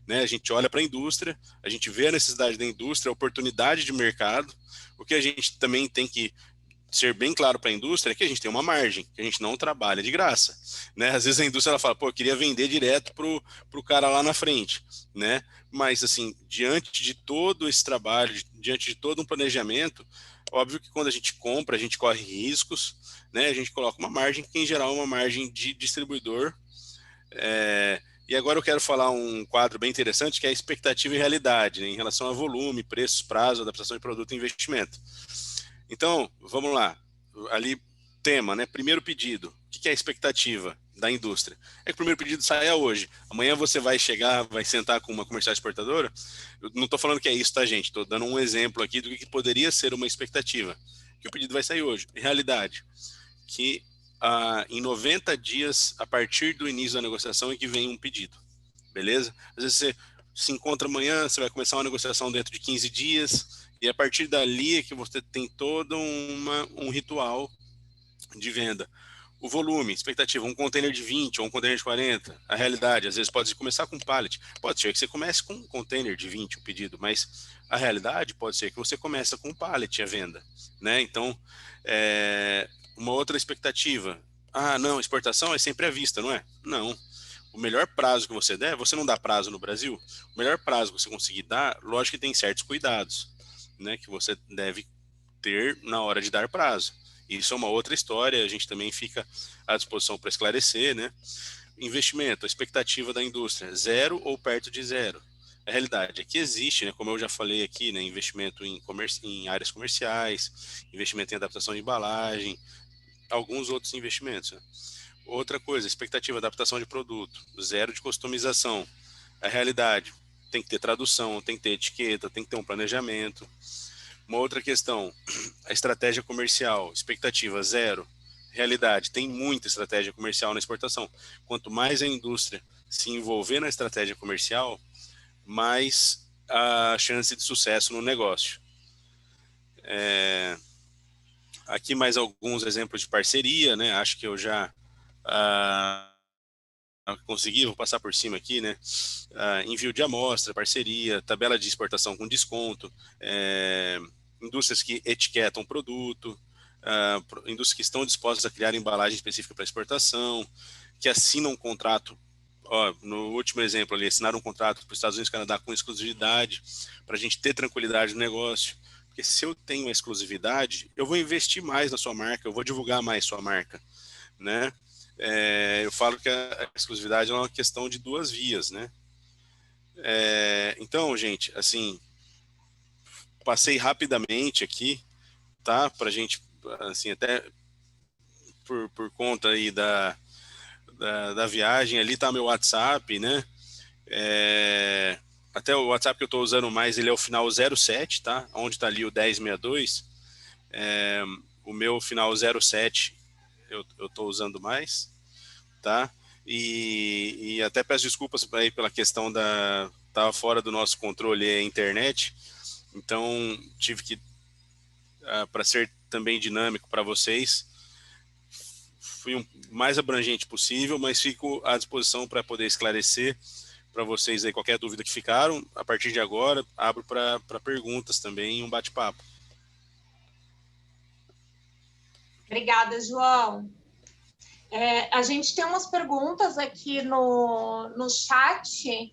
Né? A gente olha para a indústria, a gente vê a necessidade da indústria, a oportunidade de mercado. O que a gente também tem que ser bem claro para a indústria é que a gente tem uma margem, que a gente não trabalha de graça, né? Às vezes a indústria ela fala, pô, eu queria vender direto pro cara lá na frente, né? Mas assim, diante de todo esse trabalho, diante de todo um planejamento, óbvio que quando a gente compra, a gente corre riscos, né? A gente coloca uma margem que em geral é uma margem de distribuidor. E agora eu quero falar um quadro bem interessante, que é a expectativa e realidade, né? Em relação a volume, preços, prazo, adaptação de produto e investimento. Então, vamos lá. Ali, tema, né? Primeiro pedido. O que é a expectativa da indústria? É que o primeiro pedido saia hoje. Amanhã você vai chegar, vai sentar com uma comercial exportadora. Eu não estou falando que é isso, tá, gente? Estou dando um exemplo aqui do que poderia ser uma expectativa. Que o pedido vai sair hoje. Realidade. Que em 90 dias, a partir do início da negociação, é que vem um pedido. Beleza? Às vezes você se encontra amanhã, você vai começar uma negociação dentro de 15 dias, e a partir dali é que você tem todo um ritual de venda. O volume, expectativa, um container de 20 ou um container de 40. A realidade, às vezes pode começar com pallet. Pode ser que você comece com um container de 20 o pedido, mas a realidade pode ser que você comece com um pallet a venda, né? Então, uma outra expectativa. Não, exportação é sempre à vista, não é? Não. O melhor prazo que você der, você não dá prazo no Brasil, o melhor prazo que você conseguir dar, lógico que tem certos cuidados, né, que você deve ter na hora de dar prazo. Isso é uma outra história, a gente também fica à disposição para esclarecer, né? Investimento, a expectativa da indústria, 0 ou perto de 0. A realidade é que existe, né, como eu já falei aqui, né, investimento em áreas comerciais, investimento em adaptação de embalagem, alguns outros investimentos, né? Outra coisa, expectativa, adaptação de produto, 0 de customização. A realidade, tem que ter tradução, tem que ter etiqueta, tem que ter um planejamento. Uma outra questão, a estratégia comercial, expectativa 0. Realidade, tem muita estratégia comercial na exportação. Quanto mais a indústria se envolver na estratégia comercial, mais a chance de sucesso no negócio. Aqui mais alguns exemplos de parceria, né? Acho que eu já consegui, vou passar por cima aqui, né? Envio de amostra, parceria, tabela de exportação com desconto, indústrias que etiquetam produto, indústrias que estão dispostas a criar embalagem específica para exportação, que assinam um contrato, no último exemplo ali, assinaram um contrato para os Estados Unidos e Canadá com exclusividade, para a gente ter tranquilidade no negócio. Porque se eu tenho uma exclusividade, eu vou investir mais na sua marca, eu vou divulgar mais sua marca, né? Eu falo que a exclusividade é uma questão de duas vias, né? Então, gente, assim, passei rapidamente aqui, tá? Pra gente, assim, até por conta aí da viagem, ali tá meu WhatsApp, né? Até o WhatsApp que eu tô usando mais, ele é o final 07, tá? Onde tá ali o 1062. O meu final 07 eu tô usando mais, tá? E até peço desculpas aí pela questão tava fora do nosso controle a internet, então tive que, para ser também dinâmico para vocês, fui o mais abrangente possível, mas fico à disposição para poder esclarecer para vocês aí qualquer dúvida que ficaram. A partir de agora, abro para perguntas também e um bate-papo. Obrigada, João. A gente tem umas perguntas aqui no chat.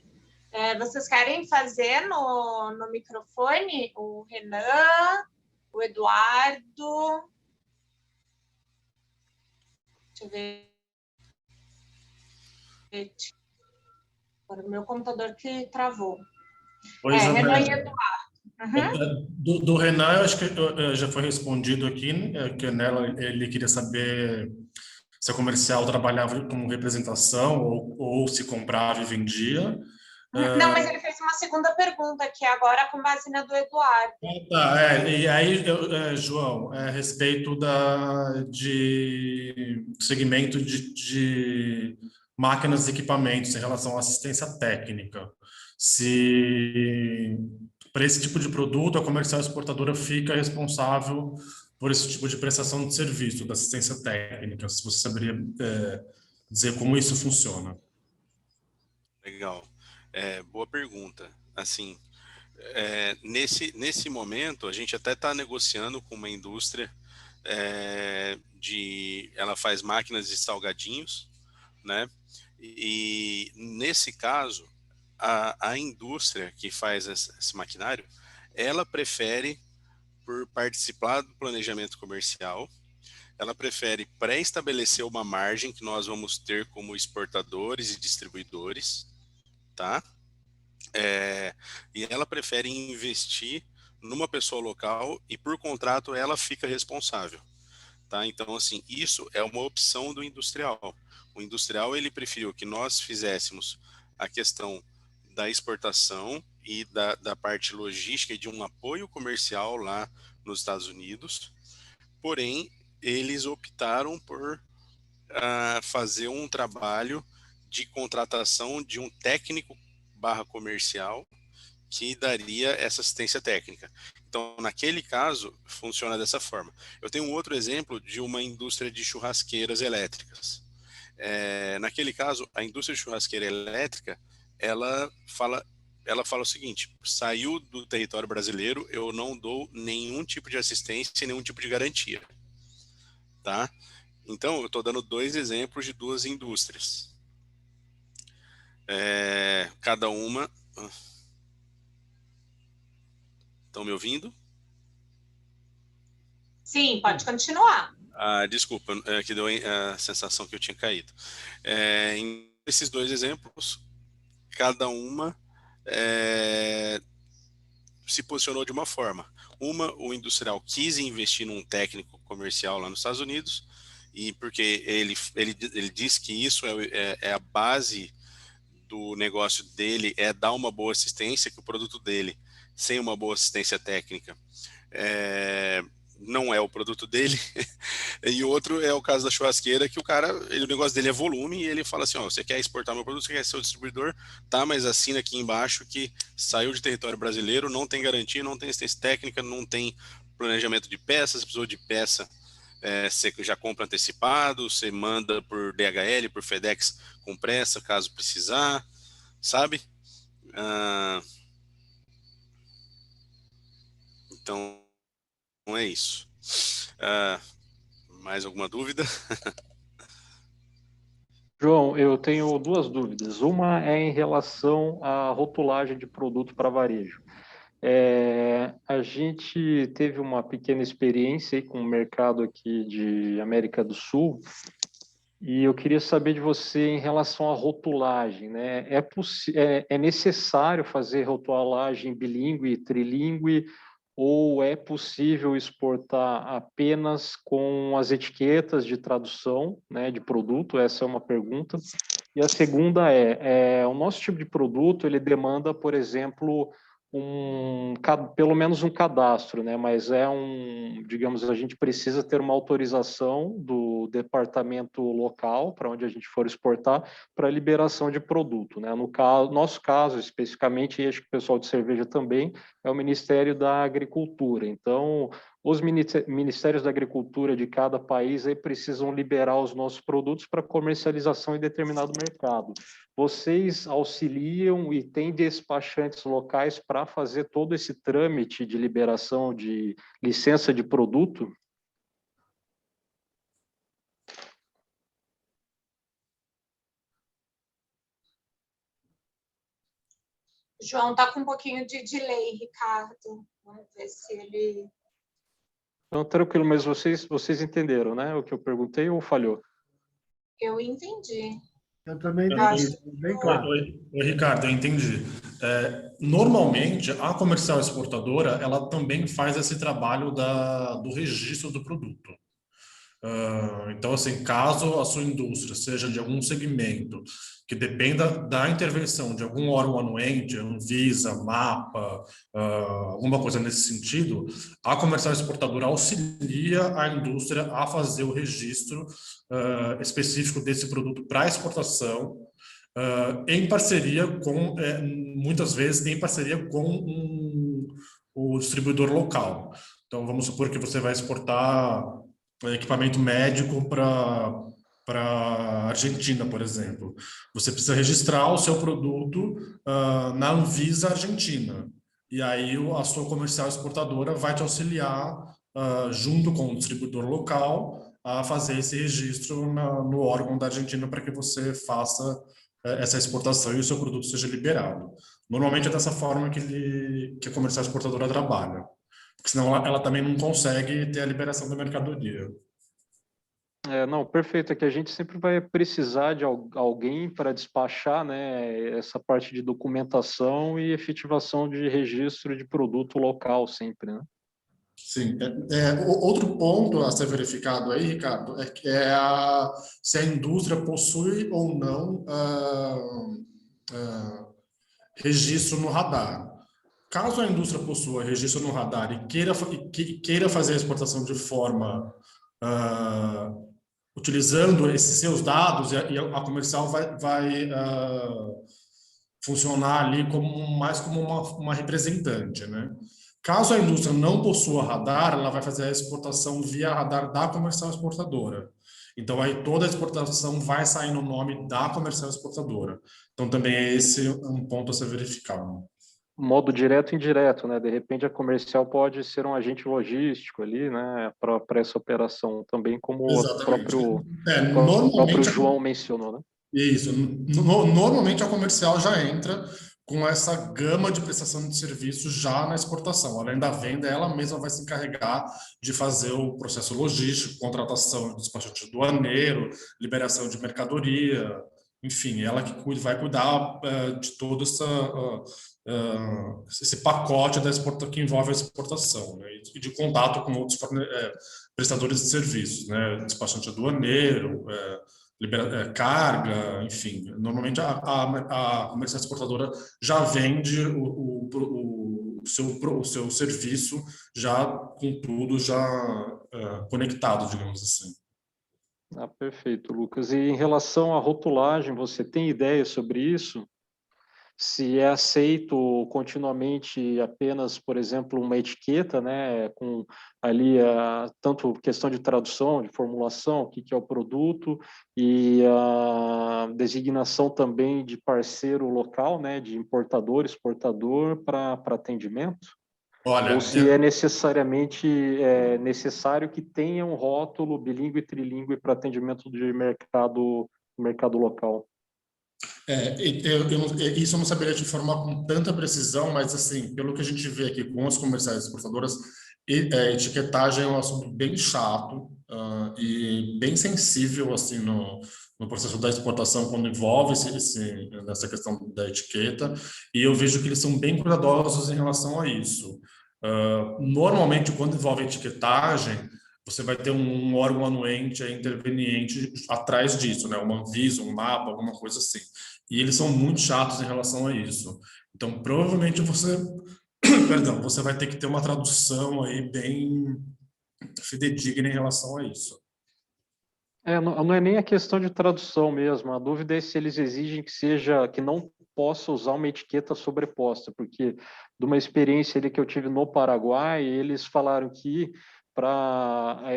Vocês querem fazer no microfone? O Renan, o Eduardo. Deixa eu ver. Agora o meu computador que travou. Renan e Eduardo. Uhum. Do Renan, eu acho que já foi respondido aqui, que nela ele queria saber se a comercial trabalhava como representação ou se comprava e vendia. Não, mas ele fez uma segunda pergunta, que é agora com base na do Eduardo. E aí, João, a respeito de segmento de máquinas e equipamentos em relação à assistência técnica. Se para esse tipo de produto, a comercial exportadora fica responsável por esse tipo de prestação de serviço, da assistência técnica. Se você saberia dizer como isso funciona. Legal. Boa pergunta. Assim, nesse momento, a gente até está negociando com uma indústria ela faz máquinas de salgadinhos, né? E nesse caso, a indústria que faz esse maquinário, ela prefere por participar do planejamento comercial, ela prefere pré-estabelecer uma margem que nós vamos ter como exportadores e distribuidores, tá? E ela prefere investir numa pessoa local e por contrato ela fica responsável, tá? Então, assim, isso é uma opção do industrial. O industrial, ele preferiu que nós fizéssemos a questão da exportação e da parte logística e de um apoio comercial lá nos Estados Unidos, porém, eles optaram por fazer um trabalho de contratação de um técnico /comercial que daria essa assistência técnica. Então, naquele caso, funciona dessa forma. Eu tenho um outro exemplo de uma indústria de churrasqueiras elétricas. Naquele caso, a indústria de churrasqueira elétrica, ela fala o seguinte: saiu do território brasileiro, eu não dou nenhum tipo de assistência e nenhum tipo de garantia, tá? Então, eu estou dando dois exemplos de duas indústrias. Cada uma... Estão me ouvindo? Sim, pode continuar. Desculpa, que deu a sensação que eu tinha caído. Em esses dois exemplos, cada uma se posicionou de uma forma. O industrial quis investir num técnico comercial lá nos Estados Unidos, e porque ele diz que isso é a base do negócio dele, é dar uma boa assistência, que o produto dele, sem uma boa assistência técnica, não é o produto dele. E outro é o caso da churrasqueira, que o negócio dele é volume, e ele fala assim, ó, você quer exportar meu produto, você quer ser o distribuidor, tá, mas assina aqui embaixo que saiu de território brasileiro, não tem garantia, não tem assistência técnica, não tem planejamento de peças, precisou de peça, você já compra antecipado, você manda por DHL, por FedEx com pressa, caso precisar, sabe? Então, é isso. Mais alguma dúvida? João, eu tenho duas dúvidas. Uma é em relação à rotulagem de produto para varejo. A gente teve uma pequena experiência aí com o mercado aqui de América do Sul, e eu queria saber de você em relação à rotulagem, né? É necessário fazer rotulagem bilíngue, trilíngue, ou é possível exportar apenas com as etiquetas de tradução, né, de produto? Essa é uma pergunta. E a segunda o nosso tipo de produto, ele demanda, por exemplo, pelo menos um cadastro, né? Mas digamos, a gente precisa ter uma autorização do departamento local para onde a gente for exportar para liberação de produto, né? Nosso caso, especificamente, e acho que o pessoal de cerveja também, é o Ministério da Agricultura. Então, os ministérios da agricultura de cada país aí precisam liberar os nossos produtos para comercialização em determinado mercado. Vocês auxiliam e têm despachantes locais para fazer todo esse trâmite de liberação de licença de produto? João, está com um pouquinho de delay, Ricardo. Vamos ver se ele... Não, tranquilo, mas vocês entenderam, né? O que eu perguntei ou falhou? Eu entendi. Eu também entendi, bem claro. Oi, Ricardo, eu entendi. Normalmente, a comercial exportadora, ela também faz esse trabalho do registro do produto. Então, assim, caso a sua indústria seja de algum segmento que dependa da intervenção de algum órgão anuente, Anvisa, MAPA, alguma coisa nesse sentido, a comercial exportadora auxilia a indústria a fazer o registro específico desse produto para exportação, em parceria com, muitas vezes, em parceria com o distribuidor local. Então, vamos supor que você vai exportar equipamento médico para a Argentina, por exemplo. Você precisa registrar o seu produto na Anvisa Argentina. E aí a sua comercial exportadora vai te auxiliar, junto com o distribuidor local, a fazer esse registro no órgão da Argentina para que você faça essa exportação e o seu produto seja liberado. Normalmente é dessa forma que a comercial exportadora trabalha. Porque senão ela também não consegue ter a liberação da mercadoria. Não, perfeito. É que a gente sempre vai precisar de alguém para despachar, né, essa parte de documentação e efetivação de registro de produto local sempre, né? Sim. Outro ponto a ser verificado aí, Ricardo, se a indústria possui ou não registro no radar. Caso a indústria possua registro no radar e queira fazer a exportação de forma utilizando esses seus dados, e a comercial vai funcionar ali mais como uma representante, né? Caso a indústria não possua radar, ela vai fazer a exportação via radar da comercial exportadora. Então, aí toda a exportação vai sair no nome da comercial exportadora. Então, também é esse um ponto a ser verificado. Modo direto e indireto, né? De repente a comercial pode ser um agente logístico ali, né? Para essa operação também, como Exatamente. o próprio João mencionou, né? Isso. Normalmente a comercial já entra com essa gama de prestação de serviços já na exportação. Além da venda, ela mesma vai se encarregar de fazer o processo logístico, contratação de despachante aduaneiro, liberação de mercadoria, enfim, ela que vai cuidar de todo esse pacote que envolve a exportação, né? E de contato com outros prestadores de serviços, né? Despachante aduaneiro, carga, enfim. Normalmente a comercial exportadora já vende o o seu serviço já com tudo já conectado, digamos assim. Ah, perfeito, Lucas. E em relação à rotulagem, você tem ideia sobre isso? Se é aceito continuamente apenas, por exemplo, uma etiqueta, né, com ali tanto questão de tradução, de formulação, o que é o produto, e a designação também de parceiro local, né, de importador, exportador para atendimento? Olha, Ou se é necessariamente necessário que tenha um rótulo bilíngue e trilíngue para atendimento de mercado local? Isso eu não saberia te informar com tanta precisão, mas assim, pelo que a gente vê aqui com as comerciais exportadoras, etiquetagem é um assunto bem chato e bem sensível assim no processo da exportação quando envolve nessa questão da etiqueta, e eu vejo que eles são bem cuidadosos em relação a isso. Normalmente, quando envolve etiquetagem, você vai ter um órgão anuente interveniente atrás disso, né? Uma Anvisa, um mapa, alguma coisa assim. E eles são muito chatos em relação a isso. Então, provavelmente perdão, você vai ter que ter uma tradução aí bem fidedigna em relação a isso. Não é nem a questão de tradução mesmo. A dúvida é se eles exigem que não possa usar uma etiqueta sobreposta, porque de uma experiência ali que eu tive no Paraguai, eles falaram que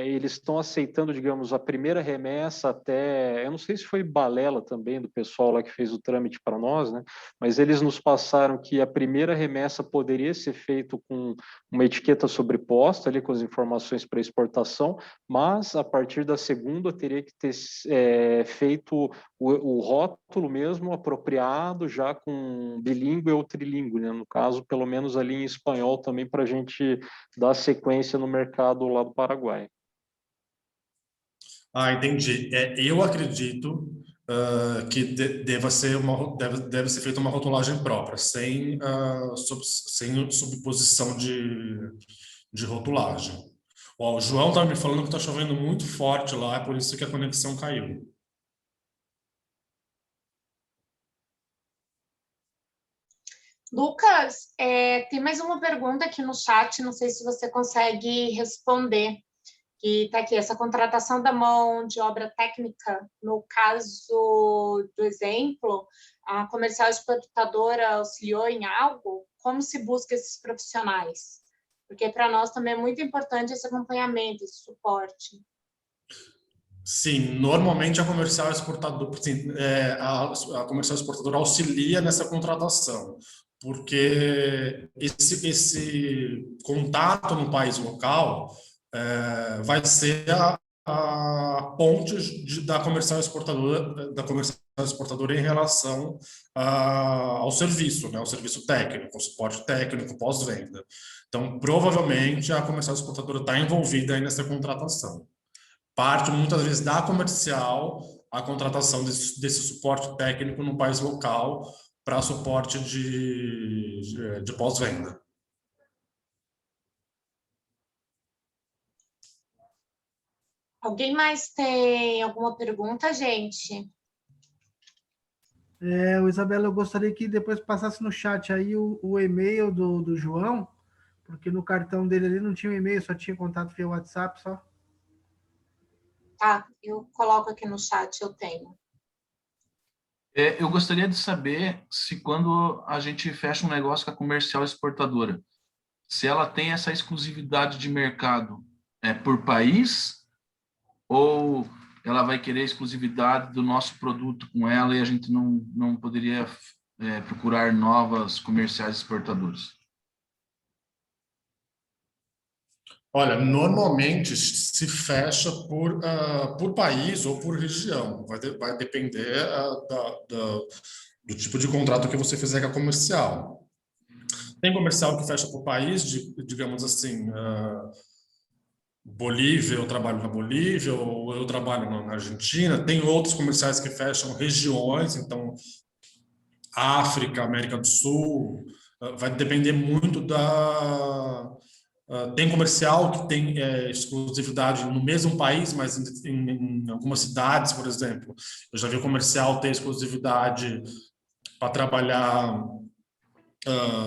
eles estão aceitando, digamos, a primeira remessa até, eu não sei se foi balela também do pessoal lá que fez o trâmite para nós, né? Mas eles nos passaram que a primeira remessa poderia ser feito com uma etiqueta sobreposta ali com as informações para exportação, mas a partir da segunda teria que ter feito o rótulo mesmo apropriado já com bilíngue ou trilíngue, né? No caso, pelo menos ali em espanhol também para a gente dar sequência no mercado lá do Paraguai. Entendi. Eu acredito que deve ser feita uma rotulagem própria, sem subposição de rotulagem. Ó, o João estava me falando que está chovendo muito forte lá, é por isso que a conexão caiu. Lucas, tem mais uma pergunta aqui no chat, não sei se você consegue responder. Que está aqui, essa contratação da mão de obra técnica, no caso do exemplo, a comercial exportadora auxiliou em algo? Como se busca esses profissionais? Porque para nós também é muito importante esse acompanhamento, esse suporte. Sim, normalmente a comercial exportadora, a comercial exportadora auxilia nessa contratação, porque esse contato no país local vai ser a ponte da comercial exportadora em relação ao serviço, né, ao serviço técnico, ao suporte técnico, pós-venda. Então, provavelmente a comercial exportadora está envolvida aí nessa contratação. Parte muitas vezes da comercial a contratação desse suporte técnico no país local para suporte de pós-venda. Alguém mais tem alguma pergunta, gente? Isabela, eu gostaria que depois passasse no chat aí o e-mail do João, porque no cartão dele ali não tinha e-mail, só tinha contato via WhatsApp só. Tá, eu coloco aqui no chat, eu tenho. Eu gostaria de saber se quando a gente fecha um negócio com a comercial exportadora, se ela tem essa exclusividade de mercado por país, ou ela vai querer exclusividade do nosso produto com ela e a gente não poderia procurar novas comerciais exportadoras? Olha, normalmente se fecha por país ou por região. Vai depender do tipo de contrato que você fizer com a comercial. Tem comercial que fecha por país, digamos assim, Bolívia, eu trabalho na Bolívia, ou eu trabalho na Argentina. Tem outros comerciais que fecham regiões, então África, América do Sul, vai depender muito tem comercial que tem exclusividade no mesmo país, mas em algumas cidades, por exemplo. Eu já vi comercial ter exclusividade para trabalhar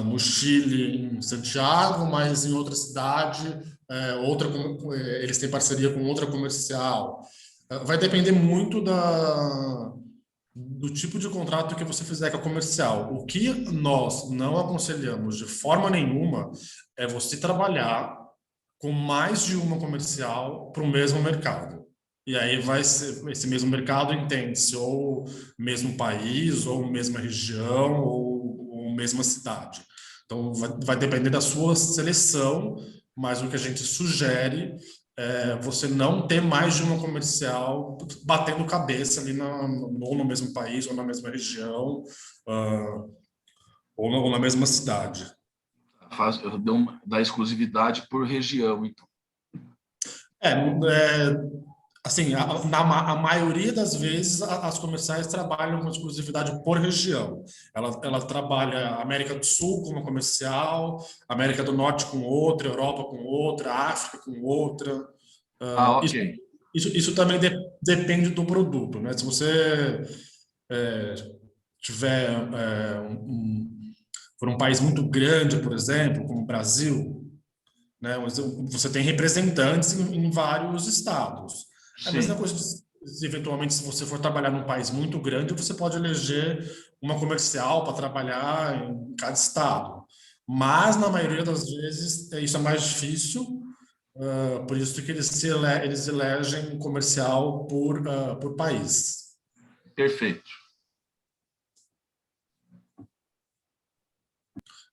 no Chile, em Santiago, mas em outra cidade, eles têm parceria com outra comercial. Vai depender muito do tipo de contrato que você fizer com a comercial. O que nós não aconselhamos de forma nenhuma é você trabalhar com mais de uma comercial para o mesmo mercado. E aí vai ser, esse mesmo mercado entende-se ou mesmo país, ou mesma região, ou mesma cidade. Então, vai depender da sua seleção, mas o que a gente sugere é você não ter mais de uma comercial batendo cabeça ali ou no mesmo país, ou na mesma região, ou na mesma cidade. Da exclusividade por região, então. Assim, a maioria das vezes as comerciais trabalham com exclusividade por região. Ela trabalha América do Sul com uma comercial, América do Norte com outra, Europa com outra, África com outra. Ok. Isso também depende do produto, né? Se você tiver for um país muito grande, por exemplo, como o Brasil, né? Você tem representantes em vários estados. É a mesma coisa, eventualmente, se você for trabalhar num país muito grande, você pode eleger uma comercial para trabalhar em cada estado. Mas, na maioria das vezes, isso é mais difícil, por isso que eles elegem comercial por país. Perfeito.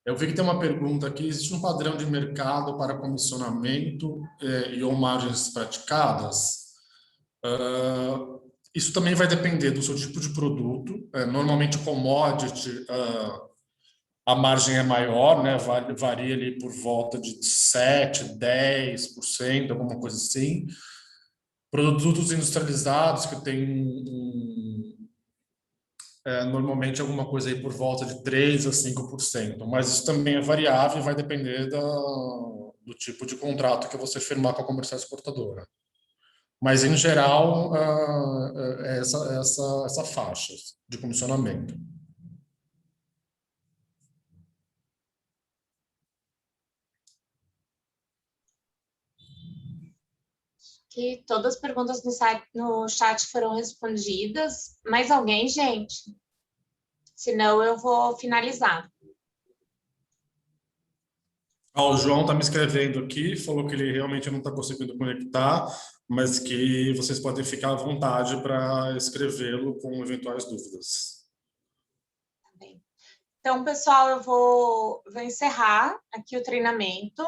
Eu vi que tem uma pergunta aqui: existe um padrão de mercado para comissionamento e ou margens praticadas? Isso também vai depender do seu tipo de produto. Normalmente, commodity, a margem é maior, né? Varia ali por volta de 7%, 10%, alguma coisa assim. Produtos industrializados que tem normalmente alguma coisa aí por volta de 3% a 5%, mas isso também é variável e vai depender do tipo de contrato que você firmar com a comercial exportadora. Mas, em geral, é essa faixa de comissionamento. Que todas as perguntas no chat foram respondidas. Mais alguém, gente? Senão eu vou finalizar. O João está me escrevendo aqui, falou que ele realmente não está conseguindo conectar, mas que vocês podem ficar à vontade para escrevê-lo com eventuais dúvidas. Tá bem. Então, pessoal, eu vou encerrar aqui o treinamento.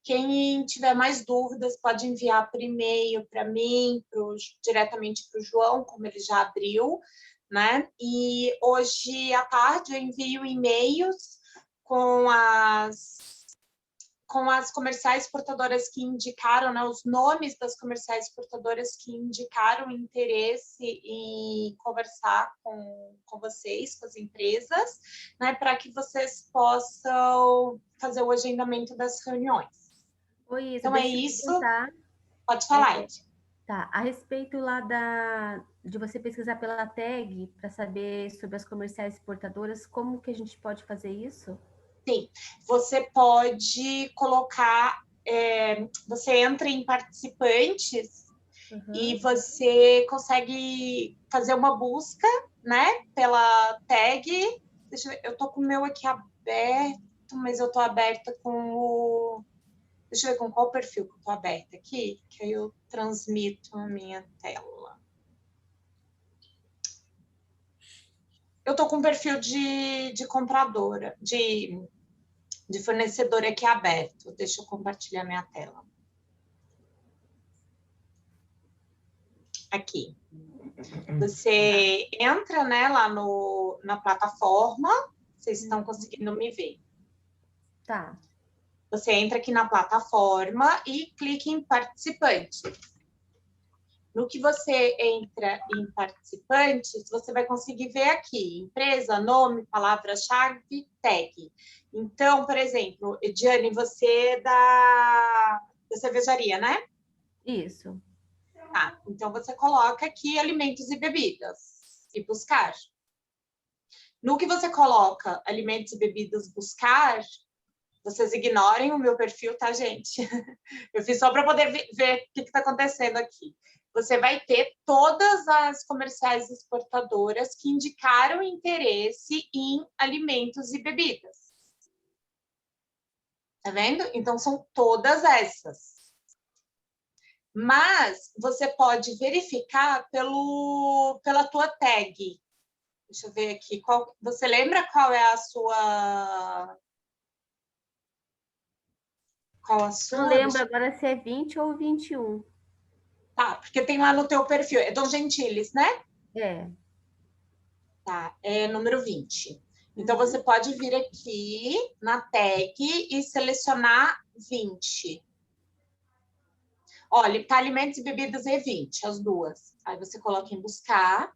Quem tiver mais dúvidas pode enviar por e-mail para mim, diretamente para o João, como ele já abriu, né? E hoje à tarde eu envio e-mails com as comerciais exportadoras que indicaram, né, os nomes das comerciais exportadoras que indicaram interesse em conversar com vocês, com as empresas, né, para que vocês possam fazer o agendamento das reuniões. Oi, Isa, então é isso. Pode falar, Ed. Tá, a respeito lá de você pesquisar pela tag para saber sobre as comerciais exportadoras, como que a gente pode fazer isso? Sim, você pode colocar, você entra em participantes e você consegue fazer uma busca, né, pela tag. Deixa eu ver, eu tô com o meu aqui aberto, mas eu tô aberta com o... Deixa eu ver com qual perfil que eu tô aberta aqui, que aí eu transmito a minha tela. Eu tô com um perfil de compradora, de fornecedor aqui aberto. Deixa eu compartilhar minha tela. Aqui. Você entra, né, lá na plataforma. Vocês estão conseguindo me ver? Tá. Você entra aqui na plataforma e clica em participantes. No que você entra em participantes, você vai conseguir ver aqui empresa, nome, palavra-chave, tag. Então, por exemplo, Ediane, você é da cervejaria, né? Isso. Tá, então você coloca aqui alimentos e bebidas e buscar. No que você coloca alimentos e bebidas buscar, vocês ignorem o meu perfil, tá, gente? Eu fiz só para poder ver o que está acontecendo aqui. Você vai ter todas as comerciais exportadoras que indicaram interesse em alimentos e bebidas. Tá vendo? Então, são todas essas. Mas você pode verificar pela tua tag. Deixa eu ver aqui. Você lembra qual é a sua... Qual a sua? Não lembro agora se é 20 ou 21. Tá, porque tem lá no teu perfil. É Dom Gentilis, né? É. Tá, é número 20. Então, você pode vir aqui na tag e selecionar 20. Olha, para alimentos e bebidas é 20, as duas. Aí você coloca em buscar.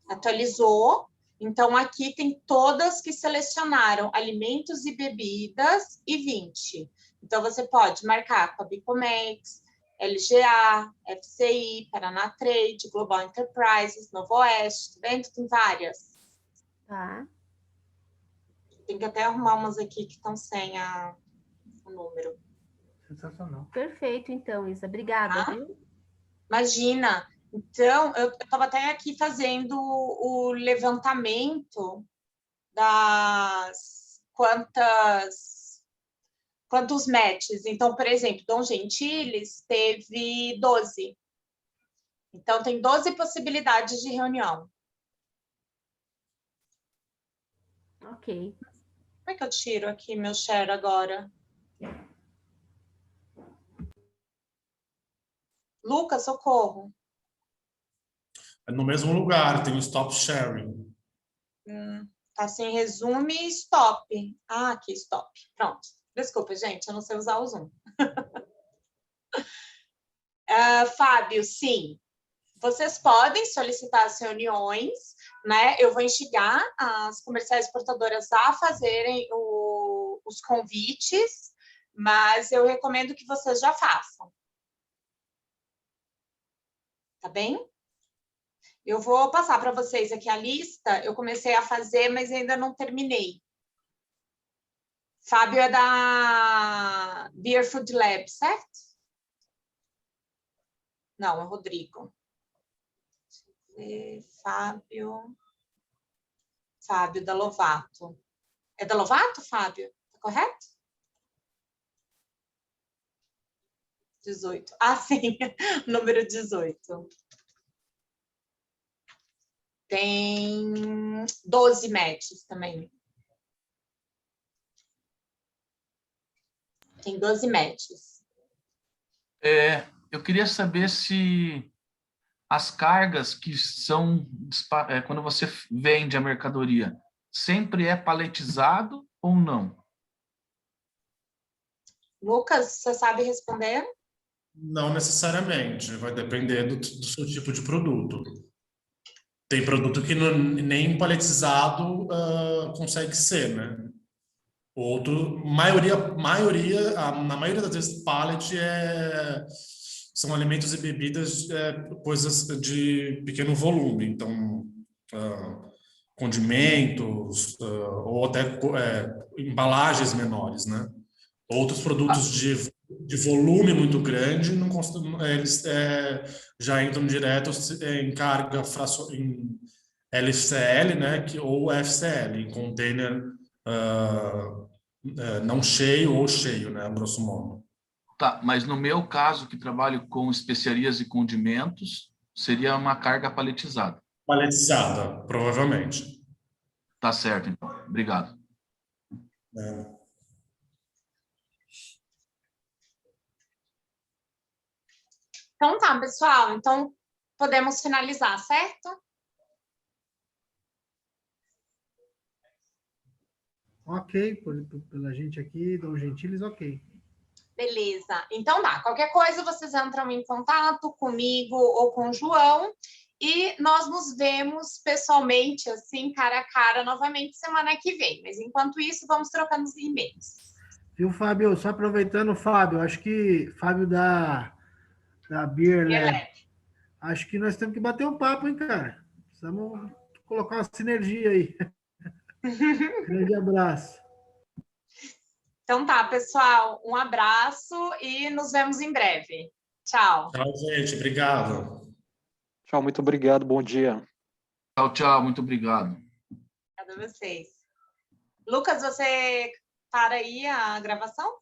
Atualizou. Então, aqui tem todas que selecionaram alimentos e bebidas e 20. Então, você pode marcar com a Bicomex, LGA, FCI, Paraná Trade, Global Enterprises, Novo Oeste, tá vendo? Tem várias. Tá. Tem que até arrumar umas aqui que estão sem o número. Sensacional. Perfeito, então, Isa. Obrigada, viu? Imagina. Então, eu estava até aqui fazendo o levantamento das quantos matches. Então, por exemplo, Dom Gentilis teve 12. Então, tem 12 possibilidades de reunião. Ok. Como é que eu tiro aqui meu share agora? Lucas, socorro. É no mesmo lugar, tem o stop sharing. Tá assim, resume e stop. Ah, aqui, stop. Pronto. Desculpa, gente, eu não sei usar o Zoom. Fábio, sim. Vocês podem solicitar as reuniões, né? Eu vou instigar as comerciais exportadoras a fazerem os convites, mas eu recomendo que vocês já façam. Tá bem? Eu vou passar para vocês aqui a lista. Eu comecei a fazer, mas ainda não terminei. Fábio é da Beer Food Lab, certo? Não, é Rodrigo. Fábio da Lovato. É da Lovato, Fábio? Tá correto? 18. Ah, sim. Número 18. Tem 12 matches também. Tem 12 matches. Eu queria saber se as cargas que são, quando você vende a mercadoria, sempre é paletizado ou não? Lucas, você sabe responder? Não necessariamente, vai depender do seu tipo de produto. Tem produto que nem paletizado consegue ser, né? Outro, na maioria das vezes, pallet são alimentos e bebidas, coisas de pequeno volume. Então, condimentos, ou até embalagens menores, né? Outros produtos de volume muito grande, eles já entram direto em carga em LCL, né? Ou FCL, em container não cheio ou cheio, né? Grosso modo. Tá, mas no meu caso, que trabalho com especiarias e condimentos, seria uma carga paletizada. Paletizada, provavelmente. Tá certo, então. Obrigado. Então tá, pessoal. Então, podemos finalizar, certo? Ok, pela gente aqui, Dom Gentilis, ok. Beleza. Então tá. Qualquer coisa, vocês entram em contato comigo ou com o João e nós nos vemos pessoalmente, assim, cara a cara, novamente semana que vem. Mas, enquanto isso, vamos trocando os e-mails. Viu, Fábio? Só aproveitando, Fábio, acho que Fábio da Beer Lab. Acho que nós temos que bater um papo, hein, cara? Precisamos colocar uma sinergia aí. Grande abraço. Então tá, pessoal, um abraço e nos vemos em breve. Tchau. Tchau, gente. Obrigado. Tchau, muito obrigado, bom dia. Tchau, tchau, muito obrigado. Obrigada a vocês. Lucas, você para aí a gravação?